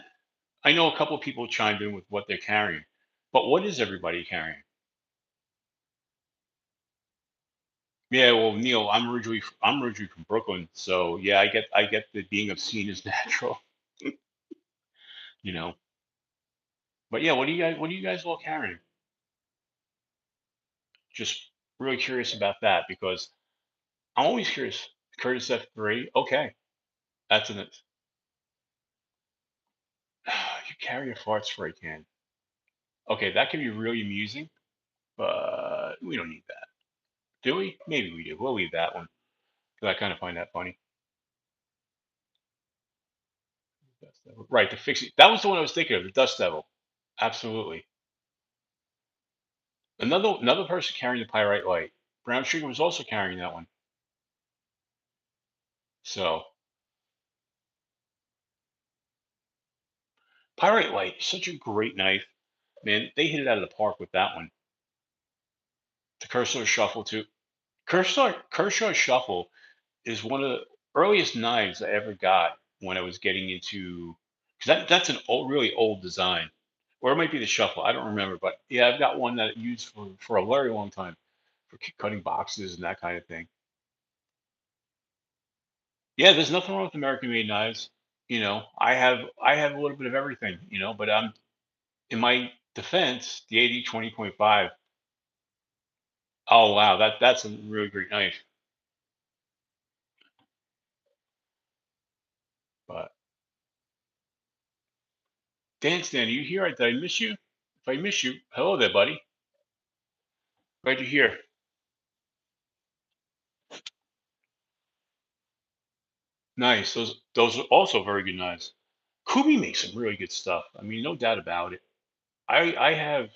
I know a couple of people chimed in with what they're carrying, but what is everybody carrying? Yeah, well, Neil, I'm originally from Brooklyn, so yeah, I get that being obscene is natural, you know. But yeah, what do you guys all carrying? Just really curious about that because I'm always curious. Curtis F3, okay, that's an you carry a fart spray can. Okay, that can be really amusing, but we don't need that, do we? Maybe we do. We'll leave that one because I kind of find that funny. Dust Devil. Right, the fixie. That was the one I was thinking of, the Dust Devil. Absolutely. Another person carrying the Pyrite Light. Brown Sugar was also carrying that one. So Pyrite Light, such a great knife, man. They hit it out of the park with that one. The Kershaw Shuffle too. Kershaw Shuffle is one of the earliest knives I ever got when I was getting into because that's an old, really old design, or it might be the Shuffle. I don't remember, but yeah, I've got one that I used for a very long time for cutting boxes and that kind of thing. Yeah, there's nothing wrong with American made knives. I have a little bit of everything, but I'm in my defense, the 80/20.5. Oh wow, that's a really great knife. But Dan Stan, you here? Did I miss you? If I miss you, hello there, buddy. Glad you're here. Nice. Those are also very good knives. Kubi makes some really good stuff. I mean, no doubt about it. I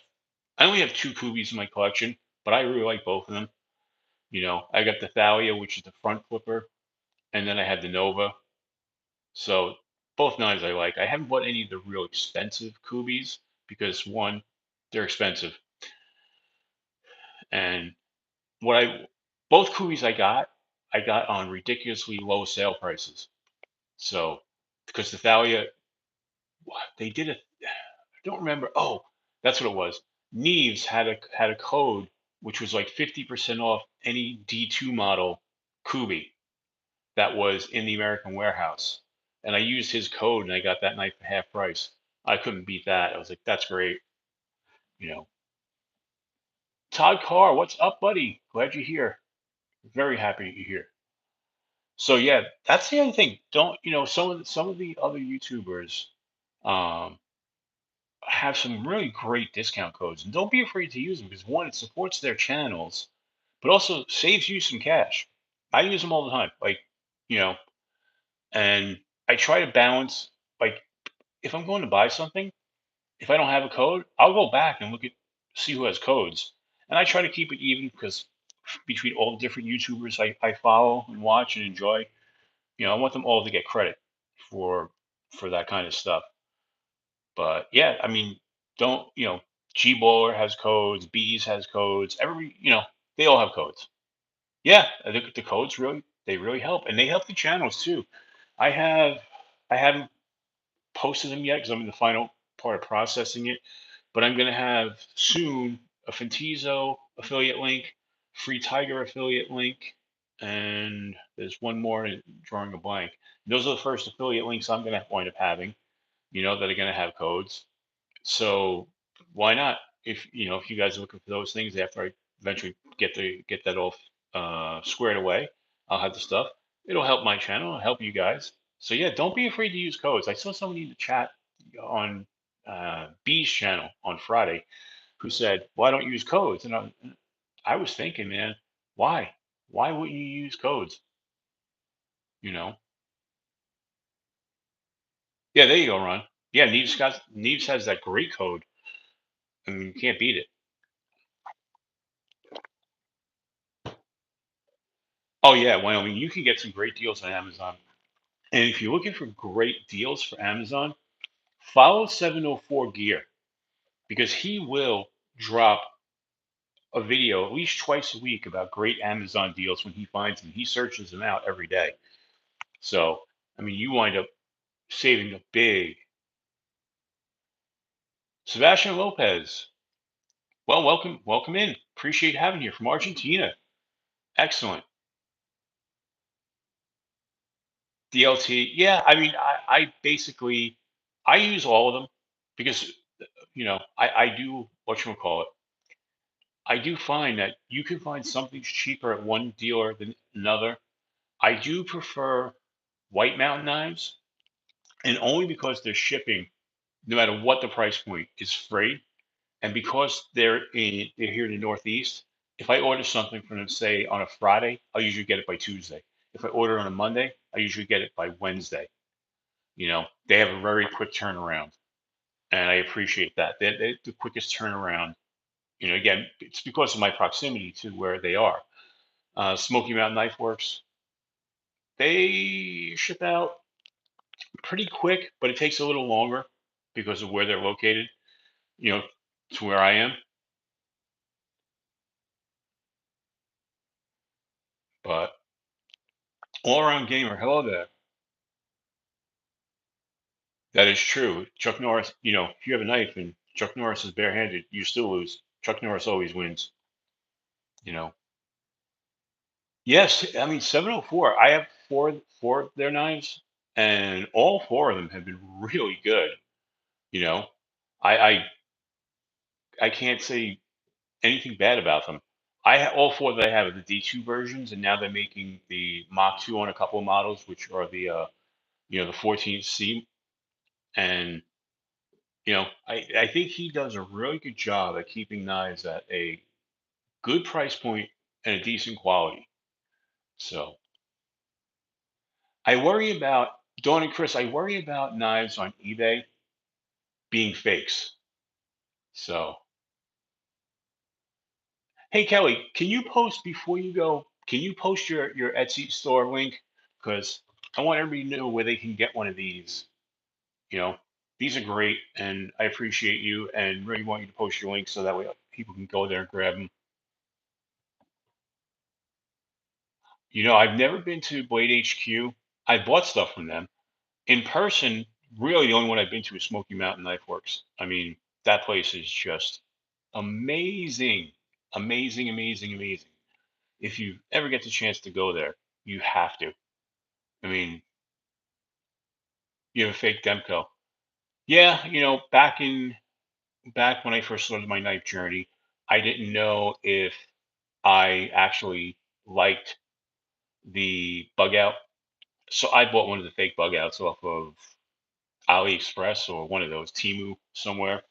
only have two Kubis in my collection, but I really like both of them. I got the Thalia, which is the front flipper, and then I had the Nova. So both knives I like. I haven't bought any of the real expensive Kubis because one, they're expensive, and what I both Kubis I got on ridiculously low sale prices. So because the Thalia, they did it. I don't remember. Oh, that's what it was. Neves had a code which was like 50% off any D2 model Kubi that was in the American warehouse. And I used his code and I got that knife for half price. I couldn't beat that. I was like, that's great. You know, Todd Carr, what's up, buddy? Glad you're here. Very happy you're here. So yeah, that's the other thing. Don't some of the other YouTubers um, have some really great discount codes, and don't be afraid to use them because one, it supports their channels, but also saves you some cash. I use them all the time, you know, and I try to balance like if I'm going to buy something, if I don't have a code, I'll go back and see who has codes. And I try to keep it even because between all the different YouTubers I follow and watch and enjoy, I want them all to get credit for for that kind of stuff. But yeah, I mean, don't G Baller has codes, Bees has codes, they all have codes. Yeah, the codes really help, and they help the channels too. I have I haven't posted them yet because I'm in the final part of processing it. But I'm going to have soon a Fintizo affiliate link, Free Tiger affiliate link, and there's one more drawing a blank. Those are the first affiliate links I'm going to wind up having, that are going to have codes. So why not? If you guys are looking for those things after I eventually get that all squared away, I'll have the stuff. It'll help my channel, it'll help you guys. So yeah, don't be afraid to use codes. I saw somebody in the chat on B's channel on Friday who said, "Why don't you use codes?" And I was thinking, man, why? Why wouldn't you use codes? You know? Yeah, there you go, Ron. Yeah, Neves has that great code. I mean, you can't beat it. Oh yeah, Wyoming, you can get some great deals on Amazon. And if you're looking for great deals for Amazon, follow 704 Gear because he will drop a video at least twice a week about great Amazon deals when he finds them. He searches them out every day. So, I mean, you wind up saving a big. Sebastian Lopez. Well, welcome in. Appreciate having you from Argentina. Excellent. DLT. Yeah, I mean, I basically I use all of them because I do what you call it. I do find that you can find something cheaper at one dealer than another. I do prefer White Mountain knives, and only because they're shipping, no matter what the price point, is free. And because they're here in the Northeast, if I order something from them, say on a Friday, I'll usually get it by Tuesday. If I order on a Monday, I usually get it by Wednesday. They have a very quick turnaround, and I appreciate that. They're the quickest turnaround. Again, it's because of my proximity to where they are. Smoky Mountain Knife Works, they ship out pretty quick, but it takes a little longer because of where they're located, you know, to where I am. But all around gamer, hello there. That is true. Chuck Norris, if you have a knife and Chuck Norris is barehanded, you still lose. Chuck Norris always wins, you know. Yes, I mean 704. I have four of their knives, and all four of them have been really good. You know, I I, I can't say anything bad about them. All four that I have are the D2 versions, and now they're making the Mach 2 on a couple of models, which are the 14C, and I think he does a really good job at keeping knives at a good price point and a decent quality. So I worry about Dawn and Chris. I worry about knives on eBay being fakes. So hey Kelly, can you post before you go? Can you post your Etsy store link? Because I want everybody to know where they can get one of these. You know, these are great, and I appreciate you, and really want you to post your link so that way people can go there and grab them. I've never been to Blade HQ. I bought stuff from them in person. Really, the only one I've been to is Smoky Mountain Knife Works. I mean, that place is just amazing, amazing, amazing, amazing. If you ever get the chance to go there, you have to. I mean, you have a fake Demco. Yeah, back when I first started my knife journey, I didn't know if I actually liked the bug out. So I bought one of the fake bug outs off of AliExpress or one of those Timu somewhere.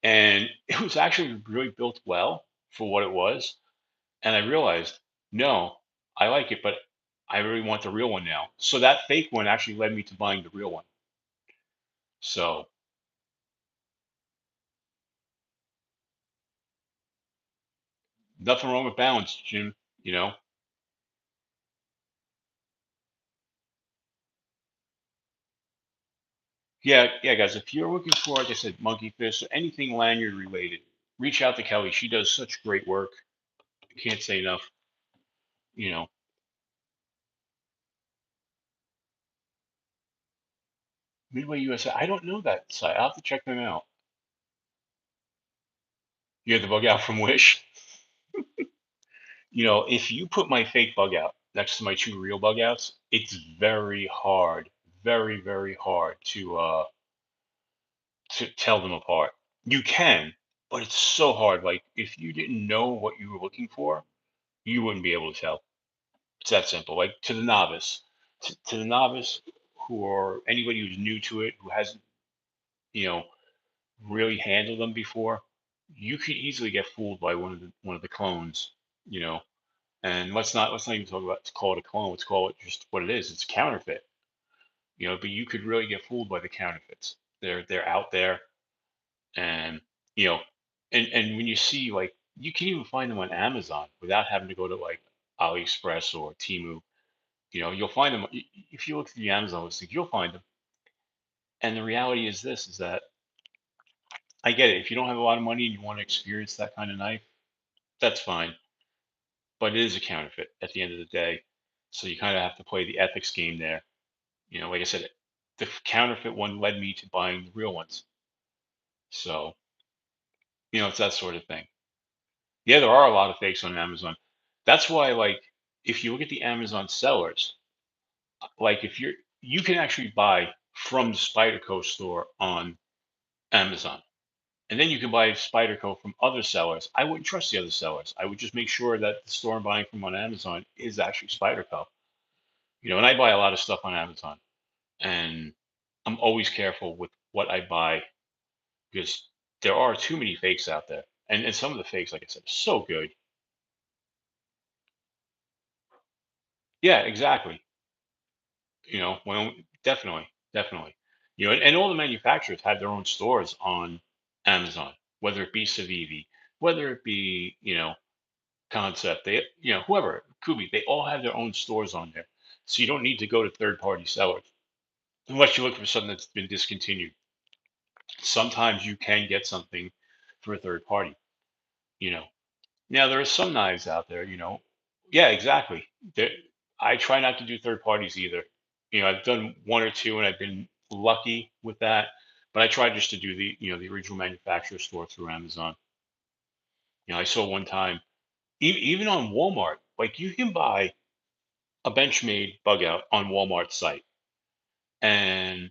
And it was actually really built well for what it was. And I realized, no, I like it, but I really want the real one now. So that fake one actually led me to buying the real one. So nothing wrong with balance, Jim. You know, yeah, yeah, guys. If you're looking for, like I said, monkey fish or anything lanyard related, reach out to Kelly. She does such great work. I can't say enough. You know, Midway USA. I don't know that site. I'll have to check them out. You had the bug out from Wish. If you put my fake bug out next to my two real bug outs, it's very hard, very, very hard to tell them apart. You can, but it's so hard. Like if you didn't know what you were looking for, you wouldn't be able to tell. It's that simple. Like to the novice or anybody who's new to it, who hasn't, you know, really handled them before, you could easily get fooled by one of the clones, you know. And let's not even talk about to call it a clone. Let's call it just what it is. It's counterfeit, But you could really get fooled by the counterfeits. They're out there, and you know, and when you see like you can even find them on Amazon without having to go to like AliExpress or Timu. You'll find them if you look through the Amazon listings. You'll find them. And the reality is this: is that I get it. If you don't have a lot of money and you want to experience that kind of knife, that's fine. But it is a counterfeit at the end of the day. So you kind of have to play the ethics game there. Like I said, the counterfeit one led me to buying the real ones. So, it's that sort of thing. Yeah, there are a lot of fakes on Amazon. That's why, like, if you look at the Amazon sellers, like if you can actually buy from the Spyderco store on Amazon. And then you can buy Spyderco from other sellers. I wouldn't trust the other sellers. I would just make sure that the store I'm buying from on Amazon is actually Spyderco. And I buy a lot of stuff on Amazon, and I'm always careful with what I buy because there are too many fakes out there. And some of the fakes, like I said, are so good. Yeah, exactly. Well, definitely, definitely. And all the manufacturers have their own stores on Amazon, whether it be Civivi, whether it be, Concept, whoever, Kubi, they all have their own stores on there. So you don't need to go to third party sellers unless you're looking for something that's been discontinued. Sometimes you can get something for a third party, you know. Now there are some knives out there. Yeah, exactly. There, I try not to do third parties either. I've done one or two and I've been lucky with that, but I try just to do the original manufacturer store through Amazon. I saw one time, even on Walmart, like you can buy a Benchmade bug out on Walmart's site, and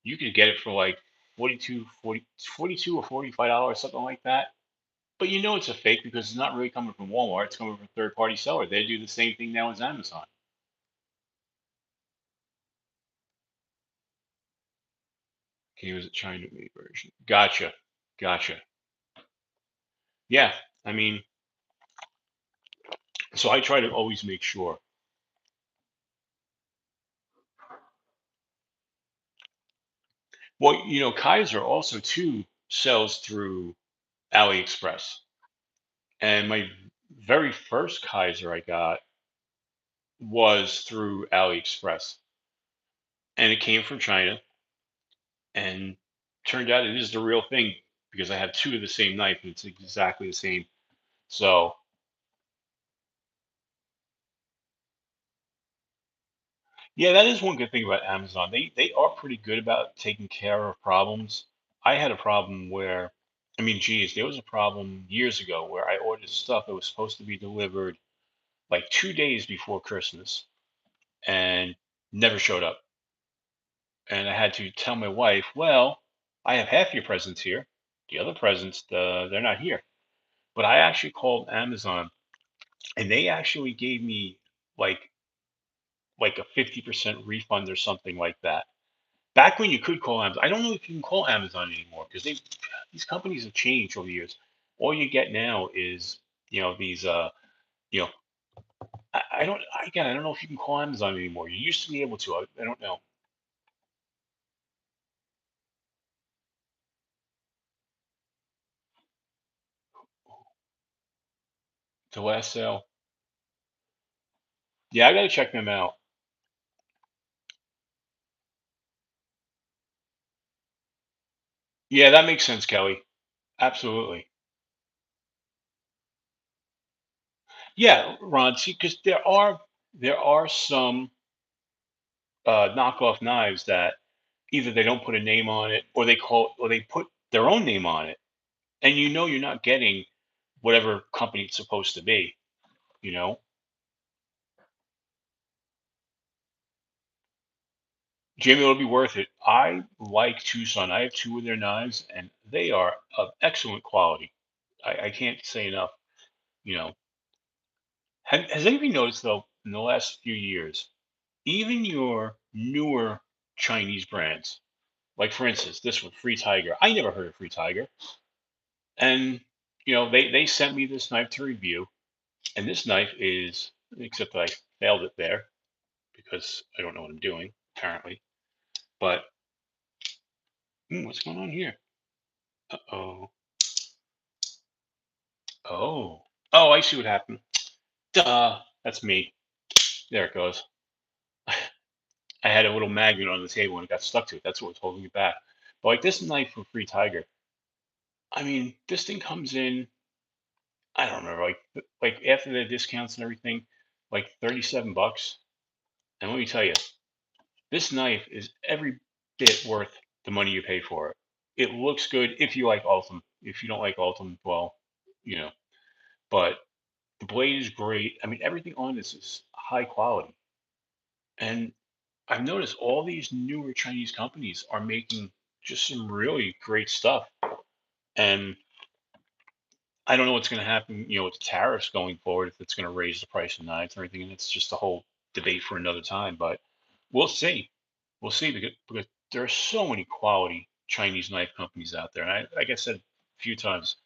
you can get it for like 42 or $45, something like that. But it's a fake because it's not really coming from Walmart. It's coming from a third party seller. They do the same thing now as Amazon. Okay, was it China made version? Gotcha. Gotcha. Yeah. I mean, so I try to always make sure. Well, Kaiser also too sells through AliExpress. And my very first Kaiser I got was through AliExpress. And it came from China, and turned out it is the real thing because I have two of the same knife and it's exactly the same. So yeah, that is one good thing about Amazon. They are pretty good about taking care of problems. I had a problem where, I mean, geez, there was a problem years ago where I ordered stuff that was supposed to be delivered like 2 days before Christmas and never showed up. And I had to tell my wife, well, I have half your presents here. The other presents, they're not here. But I actually called Amazon and they actually gave me like a 50% refund or something like that. Back when you could call Amazon, I don't know if you can call Amazon anymore because these companies have changed over the years. All you get now is these you know I don't again I don't know if you can call Amazon anymore. You used to be able to. I don't know. The last sale. Yeah, I got to check them out. Yeah, that makes sense, Kelly. Absolutely. Yeah, Ron. See, because there are some knockoff knives that either they don't put a name on it or they put their own name on it, and you're not getting whatever company it's supposed to be. You know, Jamie, it'll be worth it. I like Tucson. I have two of their knives, and they are of excellent quality. I can't say enough. You know, has anybody noticed though in the last few years, even your newer Chinese brands, like for instance this one, Free Tiger. I never heard of Free Tiger, and they sent me this knife to review, and this knife is, except that I failed it there because I don't know what I'm doing apparently. But what's going on here? Uh-oh. Oh. Oh, I see what happened. Duh. That's me. There it goes. I had a little magnet on the table and it got stuck to it. That's what was holding it back. But like this knife from Free Tiger, I mean, this thing comes in, I don't know, like after the discounts and everything, like $37. And let me tell you, this knife is every bit worth the money you pay for it. It looks good if you like Ultim. If you don't like Ultim, well, you know, but the blade is great. I mean, everything on this is high quality. And I've noticed all these newer Chinese companies are making just some really great stuff. And I don't know what's going to happen, with tariffs going forward, if it's going to raise the price of knives and everything. And it's just a whole debate for another time. But we'll see. We'll see because there are so many quality Chinese knife companies out there. And like I said a few times,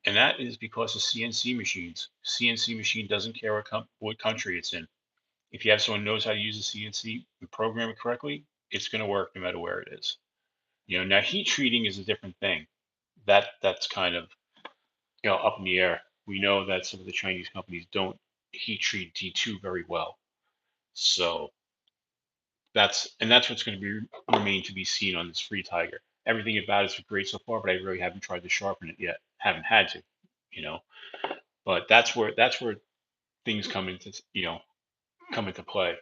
and that is because of CNC machines. CNC machine doesn't care what country it's in. If you have someone who knows how to use a CNC and program it correctly, it's going to work no matter where it is. Now heat treating is a different thing. That's kind of up in the air. We know that some of the Chinese companies don't heat treat D2 very well. So that's what's going to be remain to be seen on this Free Tiger. Everything about it's great so far, but I really haven't tried to sharpen it yet. Haven't had to, you know. But that's where things come into play.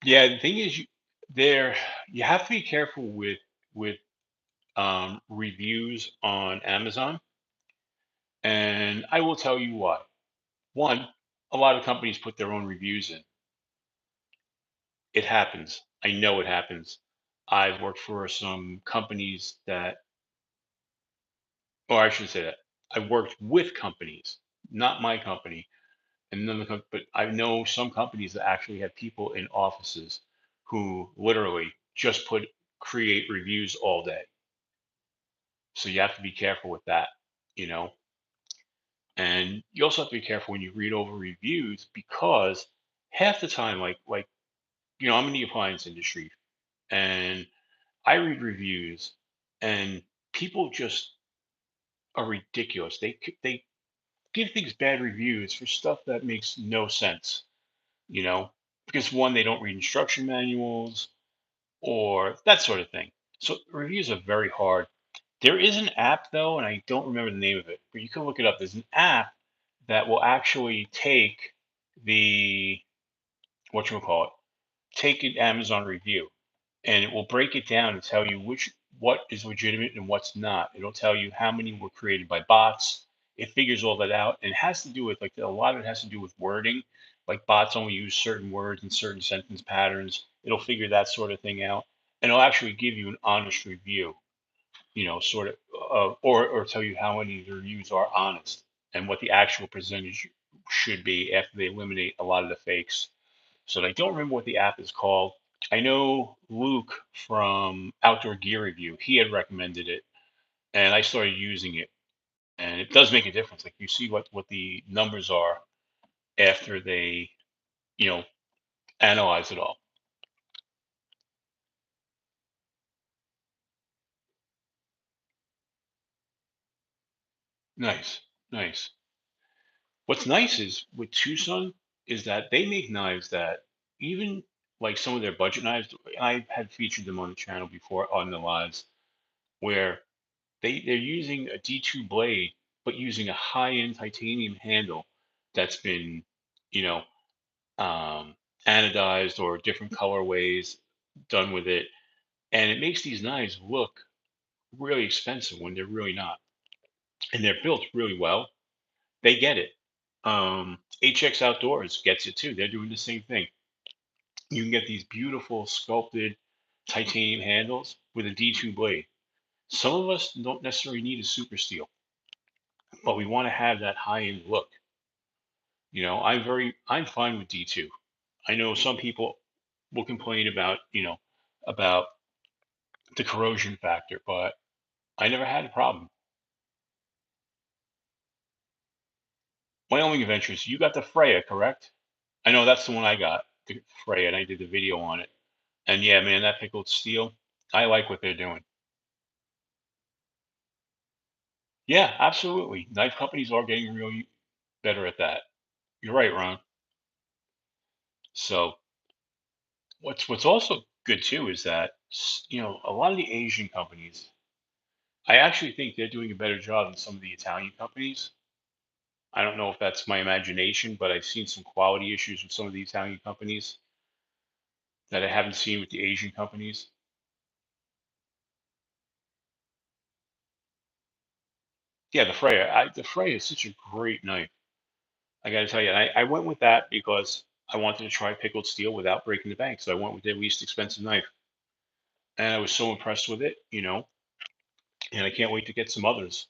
Yeah, the thing is, there you have to be careful with reviews on Amazon, and I will tell you why. One, a lot of companies put their own reviews in. It happens. I know it happens. I've worked for some companies or I should say that I've worked with companies, not my company, and none of the, but I know some companies that actually have people in offices who literally just create reviews all day. So you have to be careful with that, you know. And you also have to be careful when you read over reviews because half the time, I'm in the appliance industry and I read reviews and people just are ridiculous. They give things bad reviews for stuff that makes no sense, because one, they don't read instruction manuals or that sort of thing. So reviews are very hard. There is an app though, and I don't remember the name of it, but you can look it up. There's an app that will actually take the what you call it, take an Amazon review, and it will break it down and tell you what is legitimate and what's not. It'll tell you how many were created by bots. It figures all that out, and it has to do with a lot of it has to do with wording. Like bots only use certain words and certain sentence patterns. It'll figure that sort of thing out, and it'll actually give you an honest review. Sort of, or tell you how many of the reviews are honest and what the actual percentage should be after they eliminate a lot of the fakes. So I don't remember what the app is called. I know Luke from Outdoor Gear Review, he had recommended it, and I started using it, and it does make a difference. Like you see what the numbers are after they, you know, analyze it all. Nice, nice. What's nice is with Tucson is that they make knives that even like some of their budget knives. I had featured them on the channel before on the lives where they're using a D2 blade, but using a high-end titanium handle that's been, you know, um, anodized or different colorways done with it, and it makes these knives look really expensive when they're really not, and they're built really well. They get it. HX Outdoors gets it too. They're doing the same thing. You can get these beautiful sculpted titanium handles with a D2 blade. Some of us don't necessarily need a super steel, but we want to have that high end look. I'm fine with D2. I know some people will complain about the corrosion factor, but I never had a problem. Wyoming Adventures, you got the Freya, correct? I know that's the one I got, the Freya, and I did the video on it. And yeah, man, that pickled steel, I like what they're doing. Yeah, absolutely. Knife companies are getting really better at that. You're right, Ron. So what's also good too is that a lot of the Asian companies, I actually think they're doing a better job than some of the Italian companies. I don't know if that's my imagination, but I've seen some quality issues with some of the Italian companies that I haven't seen with the Asian companies. Yeah, the Freya is such a great knife. I got to tell you, I went with that because I wanted to try pickled steel without breaking the bank. So I went with the least expensive knife, and I was so impressed with it, and I can't wait to get some others.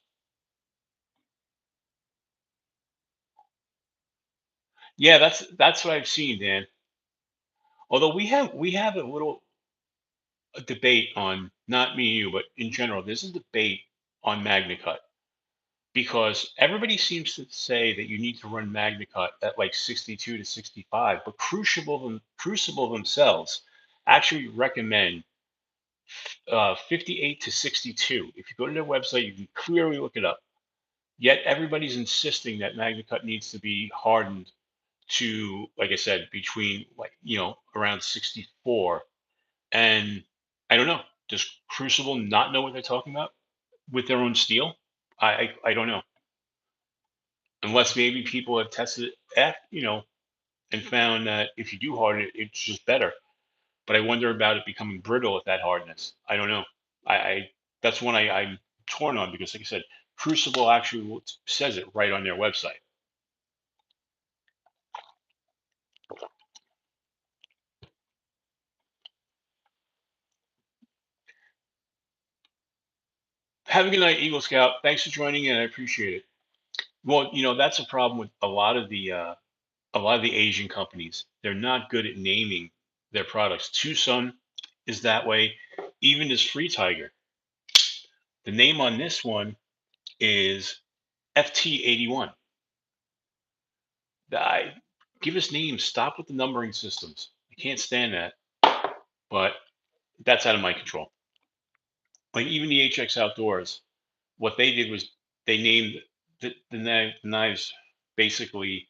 Yeah, that's what I've seen, Dan. Although we have a little a debate on not me and you, but in general, there's a debate on MagnaCut because everybody seems to say that you need to run MagnaCut at like 62 to 65, but Crucible themselves actually recommend 58 to 62. If you go to their website, you can clearly look it up. Yet everybody's insisting that MagnaCut needs to be hardened to, like I said, between around 64. And I don't know. Does Crucible not know what they're talking about with their own steel? I don't know. Unless maybe people have tested it, and found that if you do harden it, it's just better. But I wonder about it becoming brittle at that hardness. I don't know. I that's one I'm torn on because, like I said, Crucible actually says it right on their website. Have a good night, Eagle Scout. Thanks for joining in. I appreciate it. Well, that's a problem with a lot of the Asian companies. They're not good at naming their products. Tucson is that way. Even this Free Tiger. The name on this one is FT81. I give us names. Stop with the numbering systems. I can't stand that. But that's out of my control. Like even the HX Outdoors, what they did was they named the knives basically.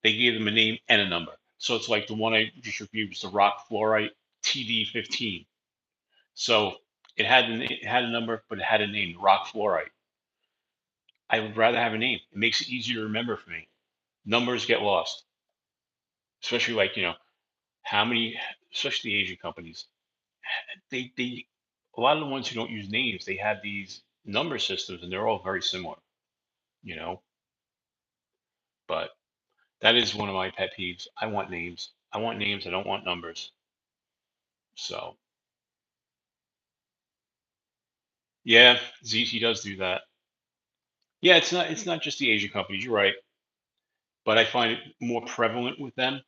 They gave them a name and a number. So it's like the one I just reviewed was the Rock Fluorite TD15. So it had a number, but it had a name, Rock Fluorite. I would rather have a name. It makes it easier to remember for me. Numbers get lost, especially like how many, especially the Asian companies. They a lot of the ones who don't use names, they have these number systems, and they're all very similar. You know, but that is one of my pet peeves. I want names. I want names. I don't want numbers. So yeah, ZT does do that. Yeah, it's not just the Asian companies. You're right, but I find it more prevalent with them.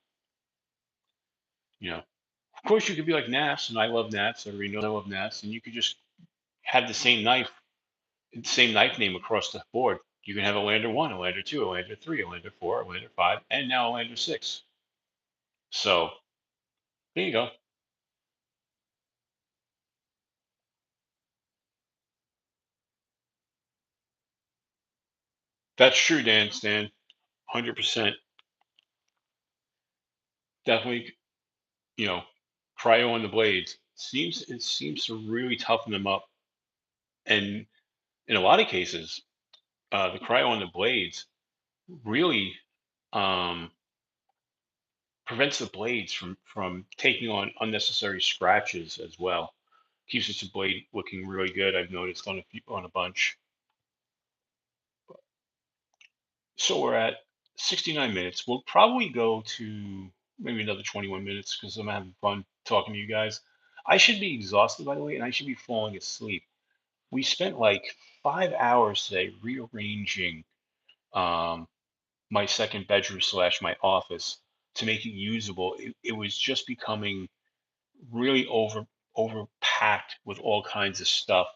You know, of course, you could be like Nats, and I love Nats. Everybody knows I love Nats, and you could just have the same knife name across the board. You can have a Lander one, a Lander two, a Lander three, a Lander four, a Lander five, and now a Lander six. So there you go. That's true, Dan. Stan, 100%. Definitely, you know, cryo on the blades it seems to really toughen them up, and in a lot of cases, the cryo on the blades really um, prevents the blades from taking on unnecessary scratches as well. Keeps the blade looking really good. I've noticed on a bunch. So we're at 69 minutes. We'll probably go to maybe another 21 minutes because I'm having fun talking to you guys. I should be exhausted, by the way, and I should be falling asleep. We spent like 5 hours today rearranging um, my second bedroom slash my office to make it usable. It was just becoming really overpacked with all kinds of stuff.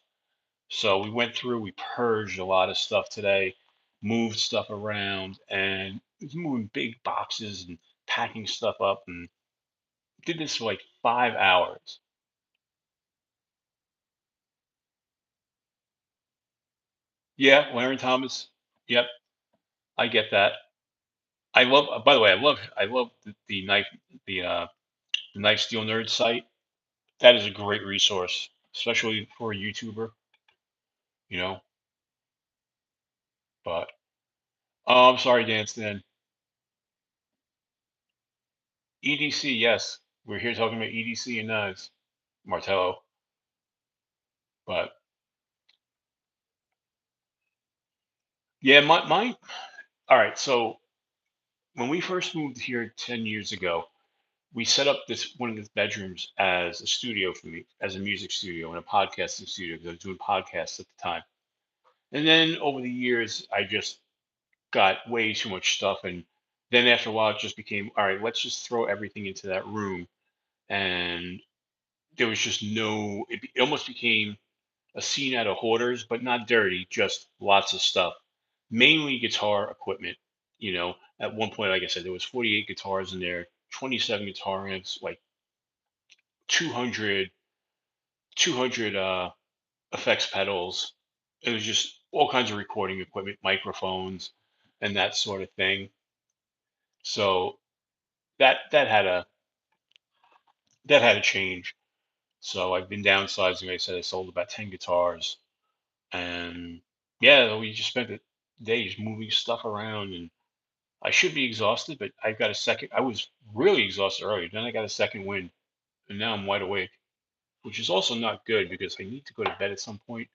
So we went through, we purged a lot of stuff today, moved stuff around, and moving big boxes and packing stuff up, and did this for like 5 hours. Yeah, Larry Thomas. Yep, I get that. I love. By the way, I love the knife the knife steel nerd site. That is a great resource, especially for a YouTuber. You know, but Oh, I'm sorry, Dan Stan. EDC, yes. We're here talking about EDC and knives, Martello. But yeah, my all right. So when we first moved here 10 years ago, we set up this one of the bedrooms as a studio for me, as a music studio and a podcasting studio because I was doing podcasts at the time. And then over the years, I just got way too much stuff. And then after a while, it just became, all right, let's just throw everything into that room. And there was just no, it almost became a scene out of hoarders, but not dirty, just lots of stuff. Mainly guitar equipment. At one point, like I said, there was 48 guitars in there, 27 guitar amps, like 200, 200 effects pedals. It was just all kinds of recording equipment, microphones, and that sort of thing. So that had a change. So I've been downsizing. Like I said, I sold about 10 guitars, and yeah, we just spent the days moving stuff around. And I should be exhausted, but I've got a second. I was really exhausted earlier. Then I got a second wind, and now I'm wide awake, which is also not good because I need to go to bed at some point,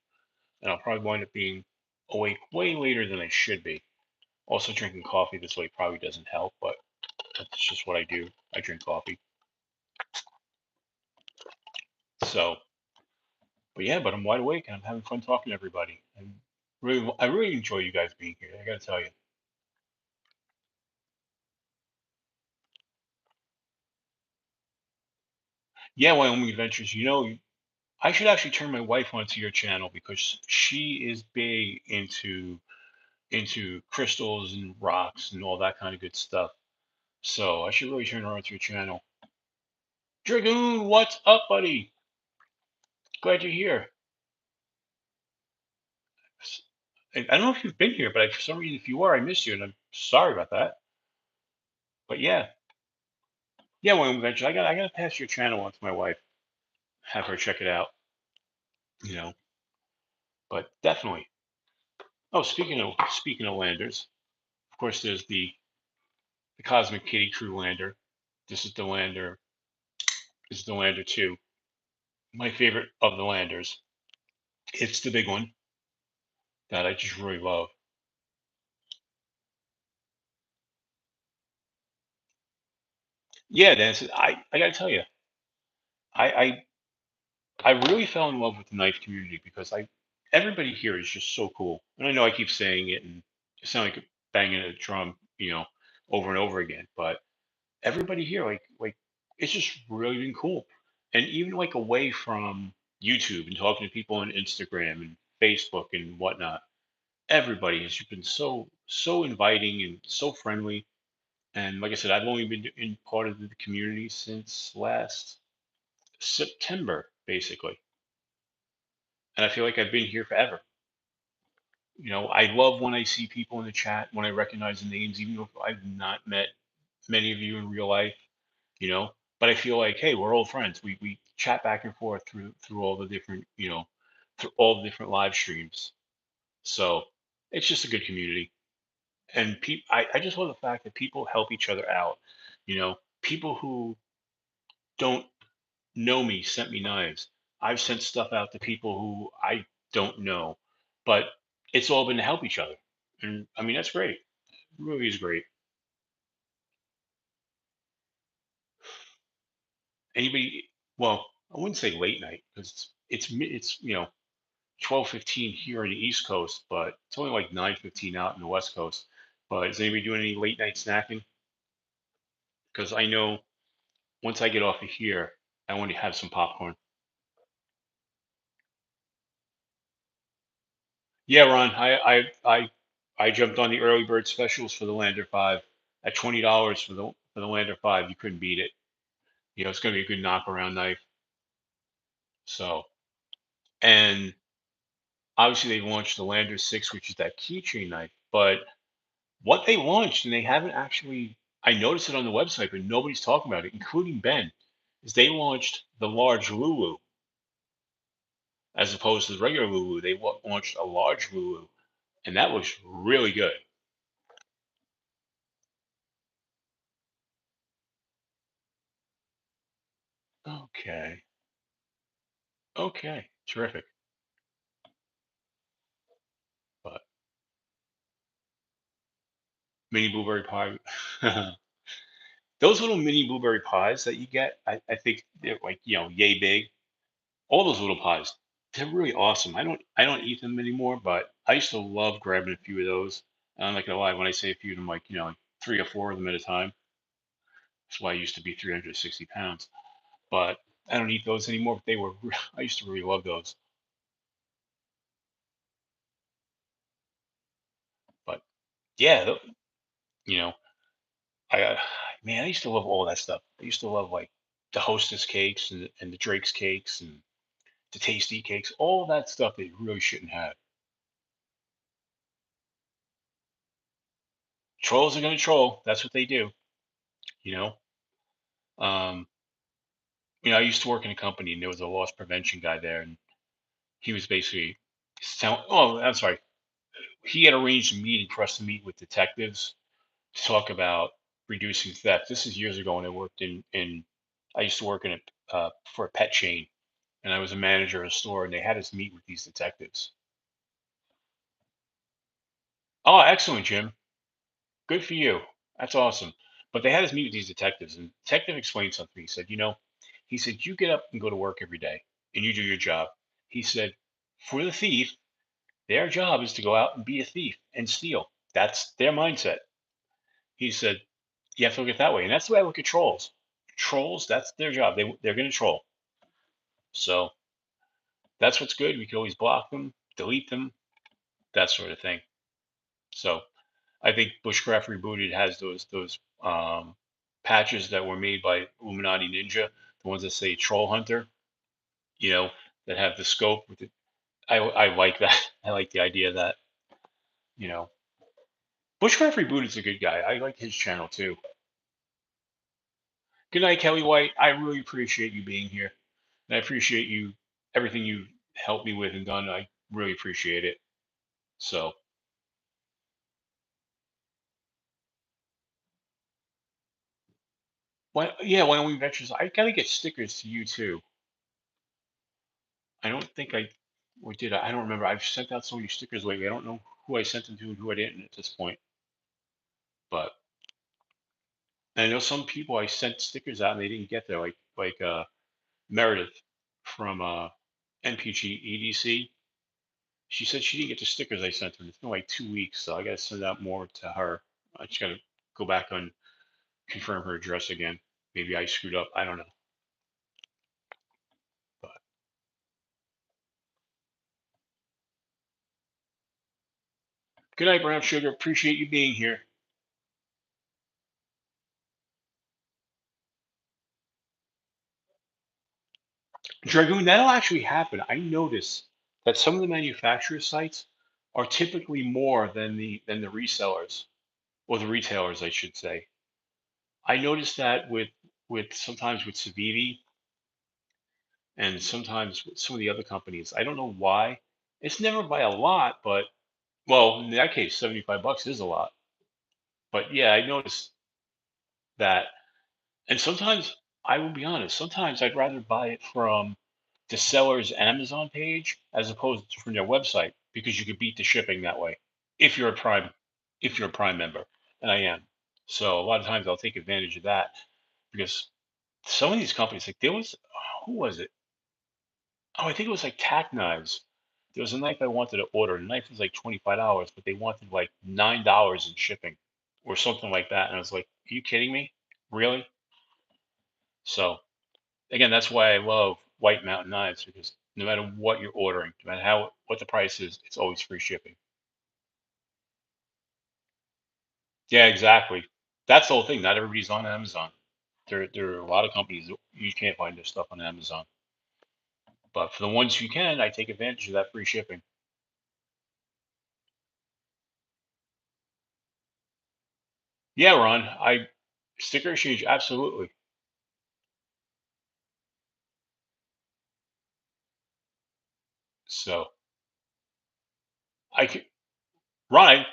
and I'll probably wind up being awake way later than I should be. Also, drinking coffee this way probably doesn't help, but that's just what I do. I drink coffee. So, but yeah, but I'm wide awake and I'm having fun talking to everybody. And I really enjoy you guys being here. I gotta tell you. Yeah, Wyoming Adventures. I should actually turn my wife onto your channel because she is big into crystals and rocks and all that kind of good stuff. So I should really turn her onto your channel. Dragoon, what's up, buddy? Glad you're here. I don't know if you've been here, but for some reason, if you are, I missed you, and I'm sorry about that. But yeah, Wyoming Adventures. I gotta pass your channel on to my wife, have her check it out. You know, but definitely. Oh, speaking of landers, of course, there's the Cosmic Kitty Crew lander. This is the lander. This is the lander two. My favorite of the landers. It's the big one that I just really love. Yeah, that's I gotta tell you, I I really fell in love with the knife community because I everybody here is just so cool. And I know I keep saying it and it sound like banging a drum, over and over again. But everybody here, like it's just really been cool. And even like away from YouTube and talking to people on Instagram and Facebook and whatnot, everybody has just been so inviting and so friendly. And like I said, I've only been in part of the community since last September, basically, and I feel like I've been here forever. I love when I see people in the chat, when I recognize the names, even if I've not met many of you in real life, you know. But I feel like, hey, we're old friends. We chat back and forth through all the different, through all the different live streams. So it's just a good community, and I just love the fact that people help each other out. People who don't know me sent me knives. I've sent stuff out to people who I don't know, but it's all been to help each other. And I mean, that's great. It really is great. Anybody, well, I wouldn't say late night because it's 12:15 here on the East Coast, but it's only like 9:15 out in the West Coast. But is anybody doing any late night snacking? Because I know once I get off of here, I want to have some popcorn. Yeah, Ron, I jumped on the early bird specials for the Lander 5 at $20 for the Lander 5. You couldn't beat it. It's going to be a good knockaround knife. So, and obviously they launched the Lander 6, which is that keychain knife. But what they launched, and they haven't actually, I noticed it on the website, but nobody's talking about it, including Ben, is they launched the large Lulu as opposed to the regular Lulu. They launched a large Lulu, and that was really good. Okay. Okay. Terrific. But mini blueberry pie. Those little mini blueberry pies that you get, I think they're like, yay big. All those little pies, they're really awesome. I don't eat them anymore, but I used to love grabbing a few of those. And I'm not gonna lie, when I say a few of them, like, like 3 or 4 of them at a time. That's why I used to be 360 pounds. But I don't eat those anymore. But they were, I used to really love those. But yeah, you know, man, I used to love all that stuff. I used to love like the Hostess cakes and the Drake's cakes and the Tasty cakes, all that stuff that you really shouldn't have. Trolls are gonna troll. That's what they do. You know. Um, I used to work in a company and there was a loss prevention guy there, and he was basically oh, I'm sorry. He had arranged a meeting for us to meet with detectives to talk about reducing theft. This is years ago when I worked in I used to work in for a pet chain, and I was a manager of a store, and they had us meet with these detectives. Oh, excellent, Jim. Good for you. That's awesome. But they had us meet with these detectives, and the detective explained something. He said, he said, you get up and go to work every day, and you do your job. He said, for the thief, their job is to go out and be a thief and steal. That's their mindset. He said, you have to look at it that way. And that's the way I look at trolls. Trolls, that's their job. They're going to troll. So that's what's good. We can always block them, delete them, that sort of thing. So I think Bushcraft Rebooted has those patches that were made by Illuminati Ninja, the ones that say Troll Hunter, you know, that have the scope with it. I like that. I like the idea of that, you know. Bushcraft Rebooted is a good guy. I like his channel too. Good night, Kelly White. I really appreciate you being here. And I appreciate you, everything you helped me with and done. I really appreciate it. So, Wyoming Ventures, I got to get stickers to you too. I don't think or did I? I don't remember. I've sent out so many stickers lately. I don't know who I sent them to and who I didn't at this point. But I know some people I sent stickers out and they didn't get there, like Meredith from NPG EDC. She said she didn't get the stickers I sent her. It's been like 2 weeks, so I got to send out more to her. I just got to go back and confirm her address again. Maybe I screwed up. I don't know. But good night, Brown Sugar. Appreciate you being here. Dragoon, that'll actually happen. I notice that some of the manufacturer sites are typically more than the resellers or the retailers, I should say. I noticed that with sometimes with Savini and sometimes with some of the other companies. I don't know why. It's never by a lot, but well, in that case, $75 is a lot. But yeah, I noticed that. And sometimes I will be honest, sometimes I'd rather buy it from the seller's Amazon page as opposed to from their website because you could beat the shipping that way if you're a prime if you're a prime member, and I am. So a lot of times I'll take advantage of that because some of these companies, like there was, who was it? Oh, I think it was like Tack Knives. There was a knife I wanted to order. The knife was like $25, but they wanted like $9 in shipping or something like that. And I was like, are you kidding me? Really? So again, that's why I love White Mountain Knives because no matter what you're ordering, no matter what the price is, it's always free shipping. Yeah, exactly. That's the whole thing. Not everybody's on Amazon. There are a lot of companies that you can't find their stuff on Amazon. But for the ones you can, I take advantage of that free shipping. Yeah, Ron, I sticker exchange absolutely. So I could, Ron, I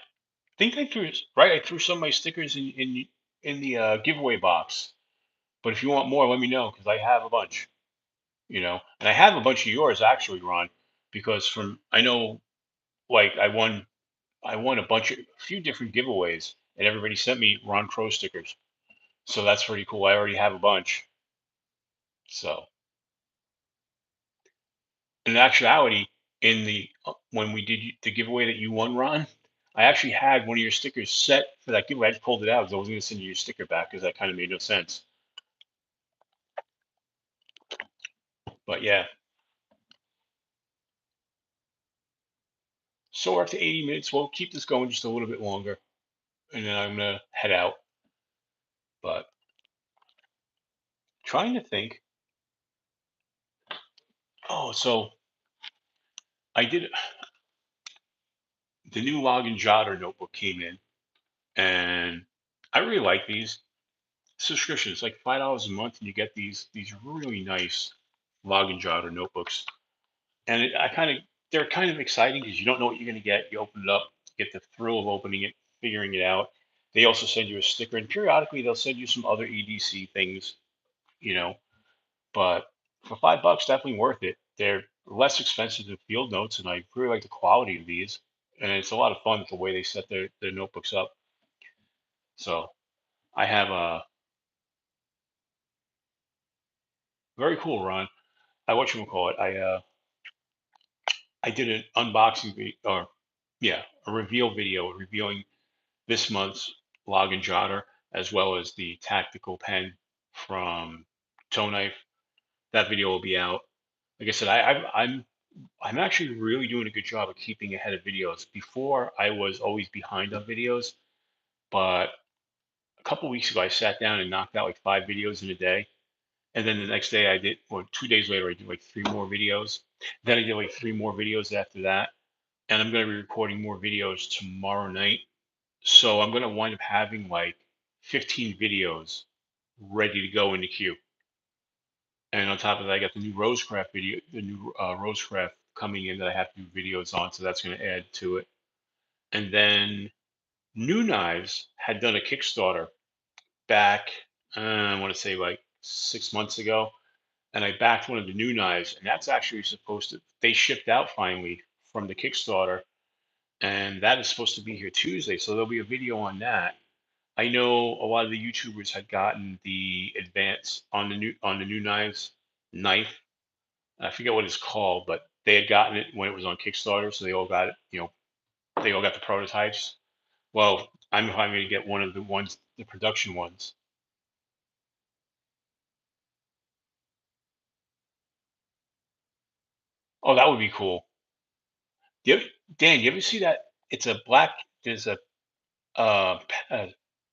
think I threw right. I threw some of my stickers in the giveaway box. But if you want more, let me know because I have a bunch, and I have a bunch of yours actually, Ron, because from I know like I won a few different giveaways, and everybody sent me Ron Crow stickers. So that's pretty cool. I already have a bunch. So in actuality, in the when we did the giveaway that you won, Ron, I actually had one of your stickers set for that giveaway. I just pulled it out because I wasn't going to send you your sticker back because that kind of made no sense. But yeah, so we're up to 80 minutes. We'll keep this going just a little bit longer, and then I'm gonna head out. But trying to think. Oh, so I did the new login jotter notebook came in, and I really like these subscriptions. Like $5 a month, and you get these really nice login jotter notebooks. And they're kind of exciting because you don't know what you're going to get. You open it up, get the thrill of opening it, figuring it out. They also send you a sticker, and periodically they'll send you some other EDC things, you know. But for $5, definitely worth it. They're less expensive than field notes, and I really like the quality of these. And it's a lot of fun the way they set their notebooks up. So I have a very cool run. I call it. I did an unboxing video, or yeah, a reveal video revealing this month's log and jotter, as well as the tactical pen from Toe Knife. That video will be out. Like I said, I'm actually really doing a good job of keeping ahead of videos. Before, I was always behind on videos, but a couple weeks ago, I sat down and knocked out like 5 videos in a day. And then the next day, or 2 days later, I did like 3 more videos. Then I did like 3 more videos after that. And I'm going to be recording more videos tomorrow night. So I'm going to wind up having like 15 videos ready to go in the queue. And on top of that, I got the new Rosecraft coming in that I have to do videos on. So that's going to add to it. And then New Knives had done a Kickstarter back, I want to say like 6 months ago. And I backed one of the New Knives. And that's actually they shipped out finally from the Kickstarter. And that is supposed to be here Tuesday. So there'll be a video on that. I know a lot of the YouTubers had gotten the advance on the new knife. I forget what it's called, but they had gotten it when it was on Kickstarter, so they all got it. They all got the prototypes. Well, I'm going to get one of the production ones. Oh, that would be cool. You ever, Dan, you ever see that? It's a black. There's a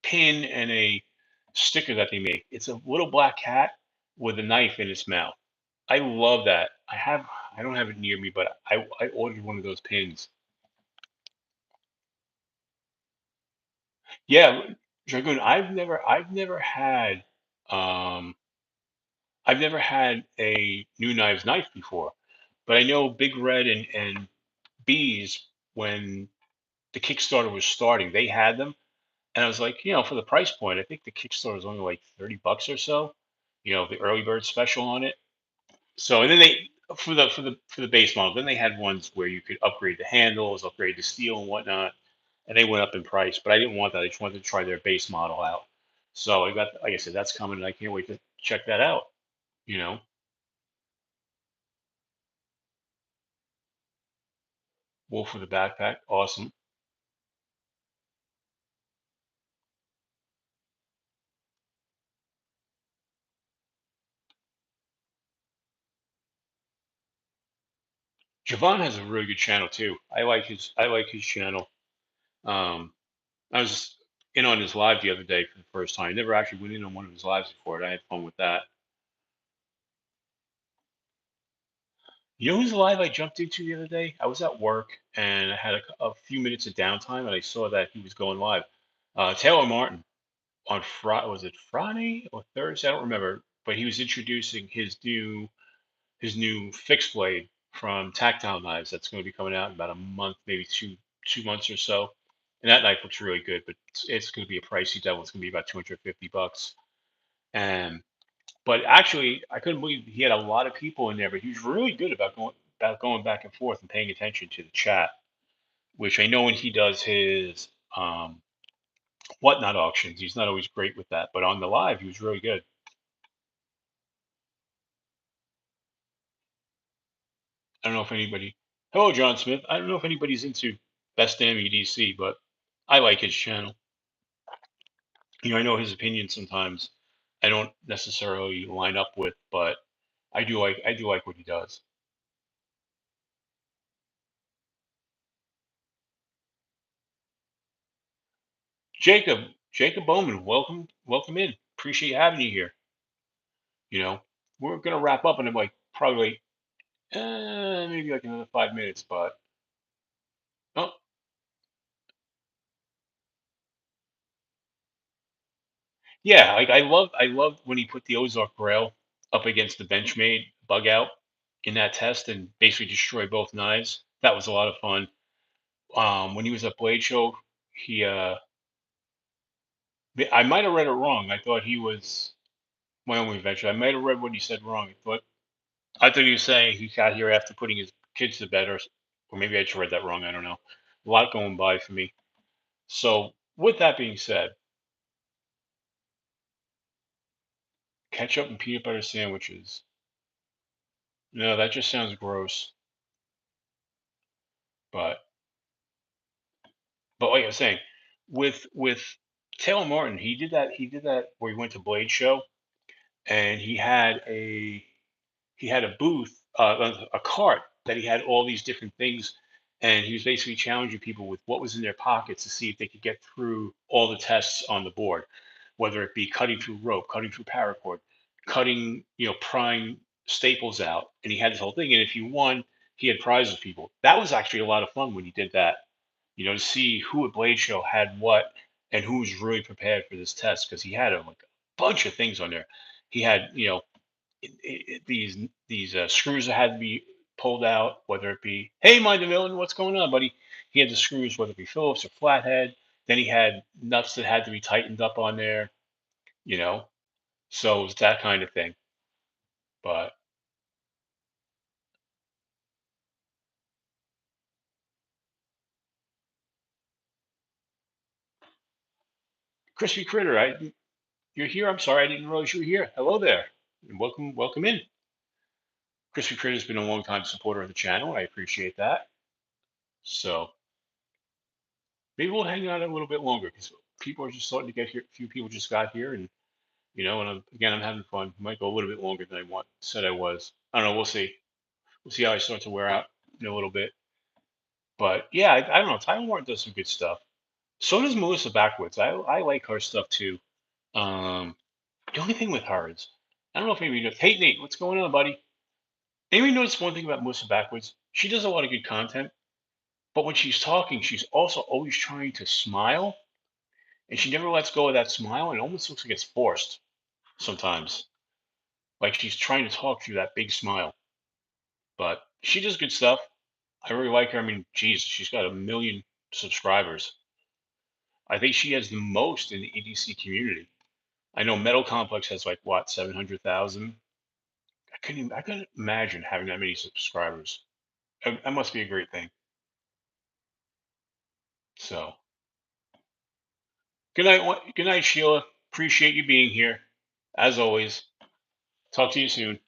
pin and a sticker that they make. It's a little black cat with a knife in its mouth. I love that. I don't have it near me, but I ordered one of those pins. Yeah, Dragoon, um I've never had a new knives knife before. But I know Big Red and Bees, when the Kickstarter was starting, they had them. And I was like, for the price point, I think the Kickstarter was only like $30 or so, the early bird special on it. So and then they for the base model, then they had ones where you could upgrade the handles, upgrade the steel and whatnot, and they went up in price. But I didn't want that. I just wanted to try their base model out. So I got, like I said, that's coming, and I can't wait to check that out. You know, Wolf for the backpack, awesome. Javon has a really good channel too. I like his channel. Um, I was in on his live the other day for the first time. Never actually went in on one of his lives before, and I had fun with that. You know who's live I jumped into the other day? I was at work and I had a few minutes of downtime, and I saw that he was going live. Taylor Martin on Friday, was it Friday or Thursday? I don't remember, but he was introducing his new fixed blade from Tactile Knives that's going to be coming out in about a month, maybe two months or so. And that knife looks really good, but it's going to be a pricey devil. It's going to be about $250. But actually, I couldn't believe he had a lot of people in there. But he was really good about going back and forth and paying attention to the chat, which I know when he does his whatnot auctions, he's not always great with that. But on the live, he was really good. I don't know if anybody. Hello, John Smith. I don't know if anybody's into Best Damn EDC, but I like his channel. I know his opinions sometimes I don't necessarily line up with, but I do like what he does. Jacob Bowman, welcome in. Appreciate having you here. We're gonna wrap up in like probably maybe like another 5 minutes, but oh yeah, like I loved when he put the Ozark Braille up against the Benchmade bug out in that test and basically destroy both knives. That was a lot of fun. When he was at Blade Show, he I might have read it wrong. I thought he was my only adventure. I might have read what he said wrong. I thought he was saying he got here after putting his kids to bed, or maybe I just read that wrong. I don't know. A lot going by for me. So with that being said, ketchup and peanut butter sandwiches. No, that just sounds gross. But like I was saying, with Taylor Martin, he did that where he went to Blade Show and he had a booth, a cart that he had all these different things, and he was basically challenging people with what was in their pockets to see if they could get through all the tests on the board, whether it be cutting through rope, cutting through paracord, cutting, prying staples out, and he had this whole thing. And if you won, he had prizes for people. That was actually a lot of fun when he did that. To see who at Blade Show had what and who was really prepared for this test because he had like a bunch of things on there. He had, these screws that had to be pulled out, whether it be, hey, mind the villain, what's going on, buddy? He had the screws, whether it be Phillips or flathead. Then he had nuts that had to be tightened up on there, you know. So it was that kind of thing. But Crispy Critter, you're here. I'm sorry, I didn't realize you were here. Hello there, and welcome in. Crispy Critter's been a long time supporter of the channel. I appreciate that. So maybe we'll hang out a little bit longer because people are just starting to get here. A few people just got here, and and again, I'm having fun. Might go a little bit longer than said I was. I don't know. We'll see. We'll see how I start to wear out in a little bit. But yeah, I don't know. Tyler Morton does some good stuff. So does Melissa Backwoods. I like her stuff too. Um, the only thing with her is, I don't know if maybe you know. Hey Nate, what's going on, buddy? Maybe notice one thing about Melissa Backwoods. She does a lot of good content, but when she's talking, she's also always trying to smile, and she never lets go of that smile, and it almost looks like it's forced sometimes. Like she's trying to talk through that big smile. But she does good stuff. I really like her. I mean, geez, she's got 1 million subscribers. I think she has the most in the EDC community. I know Metal Complex has like what 700,000. I couldn't imagine having that many subscribers. That must be a great thing. So good night, Sheila. Appreciate you being here, as always. Talk to you soon.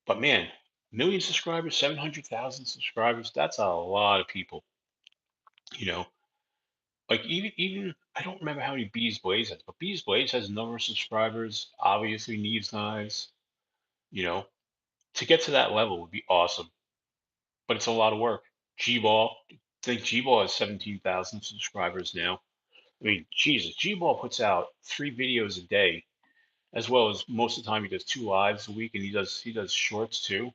But man, 1 million subscribers, 700,000 subscribers. That's a lot of people. You know, like even I don't remember how many Bees Blaze has, but Bees Blaze has a number of subscribers. Obviously needs knives. You know, to get to that level would be awesome, but it's a lot of work. G Ball, I think G Ball has 17,000 subscribers now. I mean, Jesus, G Ball puts out 3 videos a day, as well as most of the time he does 2 lives a week, and he does shorts too.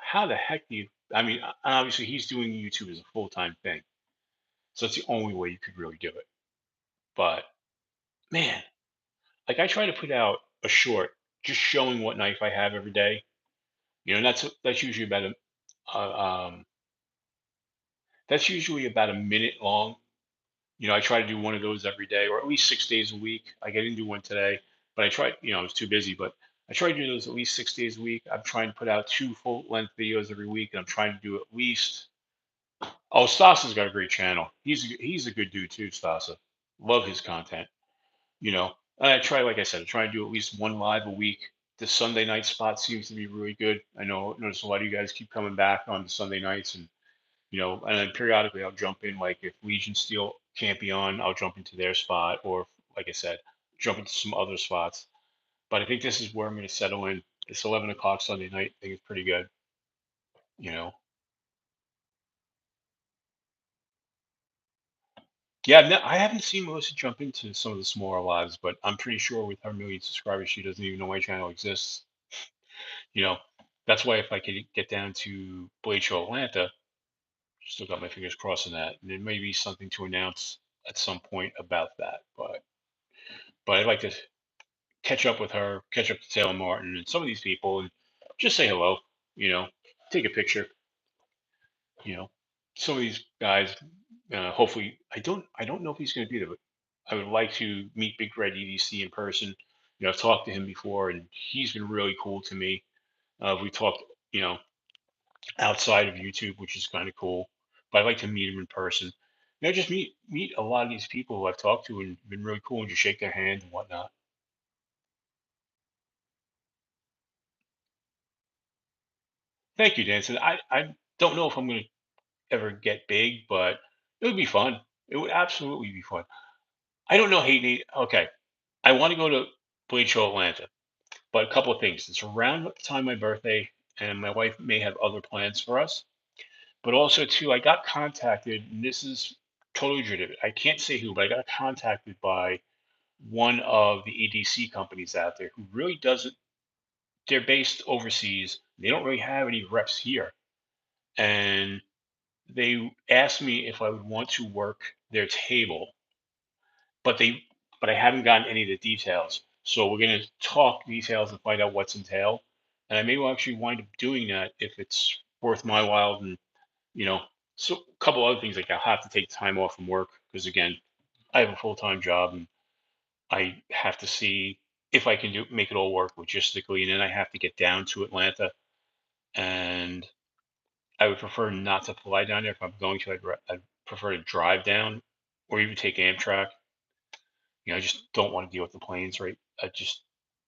How the heck do you? I mean, obviously he's doing YouTube as a full time thing, so it's the only way you could really do it. But man, like I try to put out a short just showing what knife I have every day. And that's usually about uh, um, that's usually about a minute long. I try to do one of those every day, or at least 6 days a week. Like I didn't do one today, but I tried. I was too busy, but I try to do those at least 6 days a week. I'm trying to put out two full length videos every week, and I'm trying to do at least. Oh, Stasa's got a great channel. He's a good dude too, Stasa. Love his content. And I try, like I said, I try to do at least one live a week. The Sunday night spot seems to be really good. I notice a lot of you guys keep coming back on the Sunday nights, and then periodically I'll jump in. Like if Legion Steel can't be on, I'll jump into their spot, or like I said, jump into some other spots. But I think this is where I'm going to settle in. This 11 o'clock Sunday night thing is pretty good. You know, yeah, I haven't seen Melissa jump into some of the smaller lives, but I'm pretty sure with her million subscribers, she doesn't even know my channel exists. You know, that's why if I could get down to Blade Show Atlanta, still got my fingers crossed on that. And there may be something to announce at some point about that, but I'd like to catch up with her, catch up to Taylor Martin and some of these people, and just say hello. You know, take a picture. You know, some of these guys. Hopefully, I don't know if he's going to be there, but I would like to meet Big Red EDC in person. I've talked to him before, and he's been really cool to me. We talked, you know, outside of YouTube, which is kind of cool. But I'd like to meet him in person. Just meet a lot of these people who I've talked to and been really cool, and just shake their hand and whatnot. Thank you, Danson. I don't know if I'm going to ever get big, but it would be fun. It would absolutely be fun. I don't know, Hayden. Okay, I want to go to Blade Show Atlanta, but a couple of things. It's around the time of my birthday, and my wife may have other plans for us. But also, too, I got contacted, and this is totally legitimate. I can't say who, but I got contacted by one of the EDC companies out there who really doesn't. They're based overseas. They don't really have any reps here, and they asked me if I would want to work their table, but I haven't gotten any of the details. So we're gonna talk details and find out what's entailed. And I may well actually wind up doing that if it's worth my while. And you know, so a couple other things like I'll have to take time off from work because again, I have a full time job and I have to see if I can make it all work logistically. And then I have to get down to Atlanta, and I would prefer not to fly down there if I'm going to. I'd prefer to drive down or even take Amtrak. I just don't want to deal with the planes, right?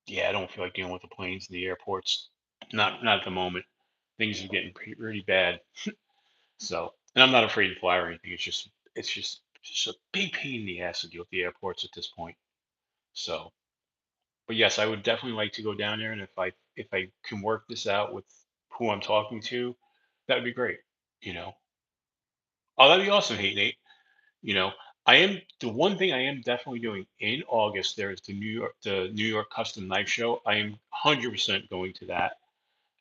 Yeah, I don't feel like dealing with the planes and the airports. Not at the moment. Things are getting pretty bad. So, and I'm not afraid to fly or anything. It's just a big pain in the ass to deal with the airports at this point. So, but yes, I would definitely like to go down there, and if I can work this out with who I'm talking to, that would be great. You know, oh, that'd be awesome, Hey Nate. You know, I am the one thing I am definitely doing in August. There is the New York Custom Knife Show. I am 100% going to that,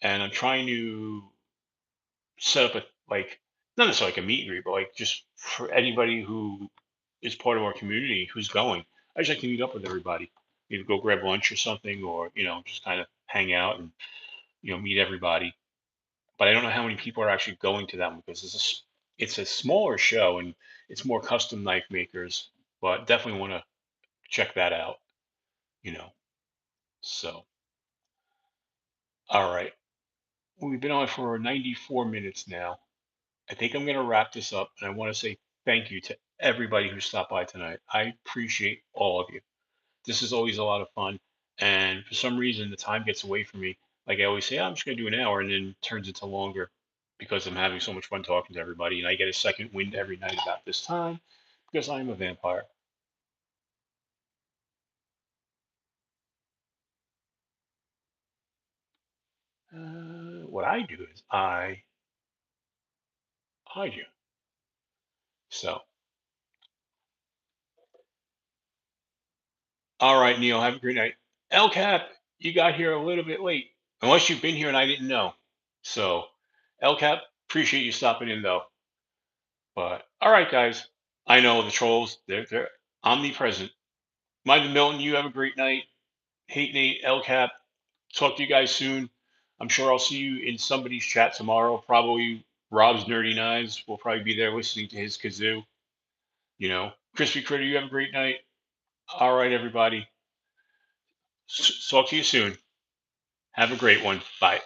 and I'm trying to set up a like not necessarily like a meet and greet, but like just for anybody who is part of our community who's going. I just like to meet up with everybody. Either go grab lunch or something, or just kind of hang out and meet everybody. But I don't know how many people are actually going to that one because it's a smaller show and it's more custom knife makers. But definitely want to check that out. You know. So all right, we've been on for 94 minutes now. I think I'm going to wrap this up, and I want to say thank you to everybody who stopped by tonight. I appreciate all of you. This is always a lot of fun, and for some reason, the time gets away from me. Like I always say, "Oh, I'm just going to do an hour," and then it turns into longer because I'm having so much fun talking to everybody, and I get a second wind every night about this time because I'm a vampire. What I do is I hide you. So, all right, Neil, have a great night. El Cap, you got here a little bit late, unless you've been here and I didn't know. So, El Cap, appreciate you stopping in though. But all right, guys, I know the trolls, they're omnipresent. Mike and Milton, you have a great night. Hate Nate, El Cap, talk to you guys soon. I'm sure I'll see you in somebody's chat tomorrow. Probably Rob's Nerdy Knives will probably be there listening to his kazoo, you know. Crispy Critter, you have a great night. All right, everybody. Talk to you soon. Have a great one. Bye.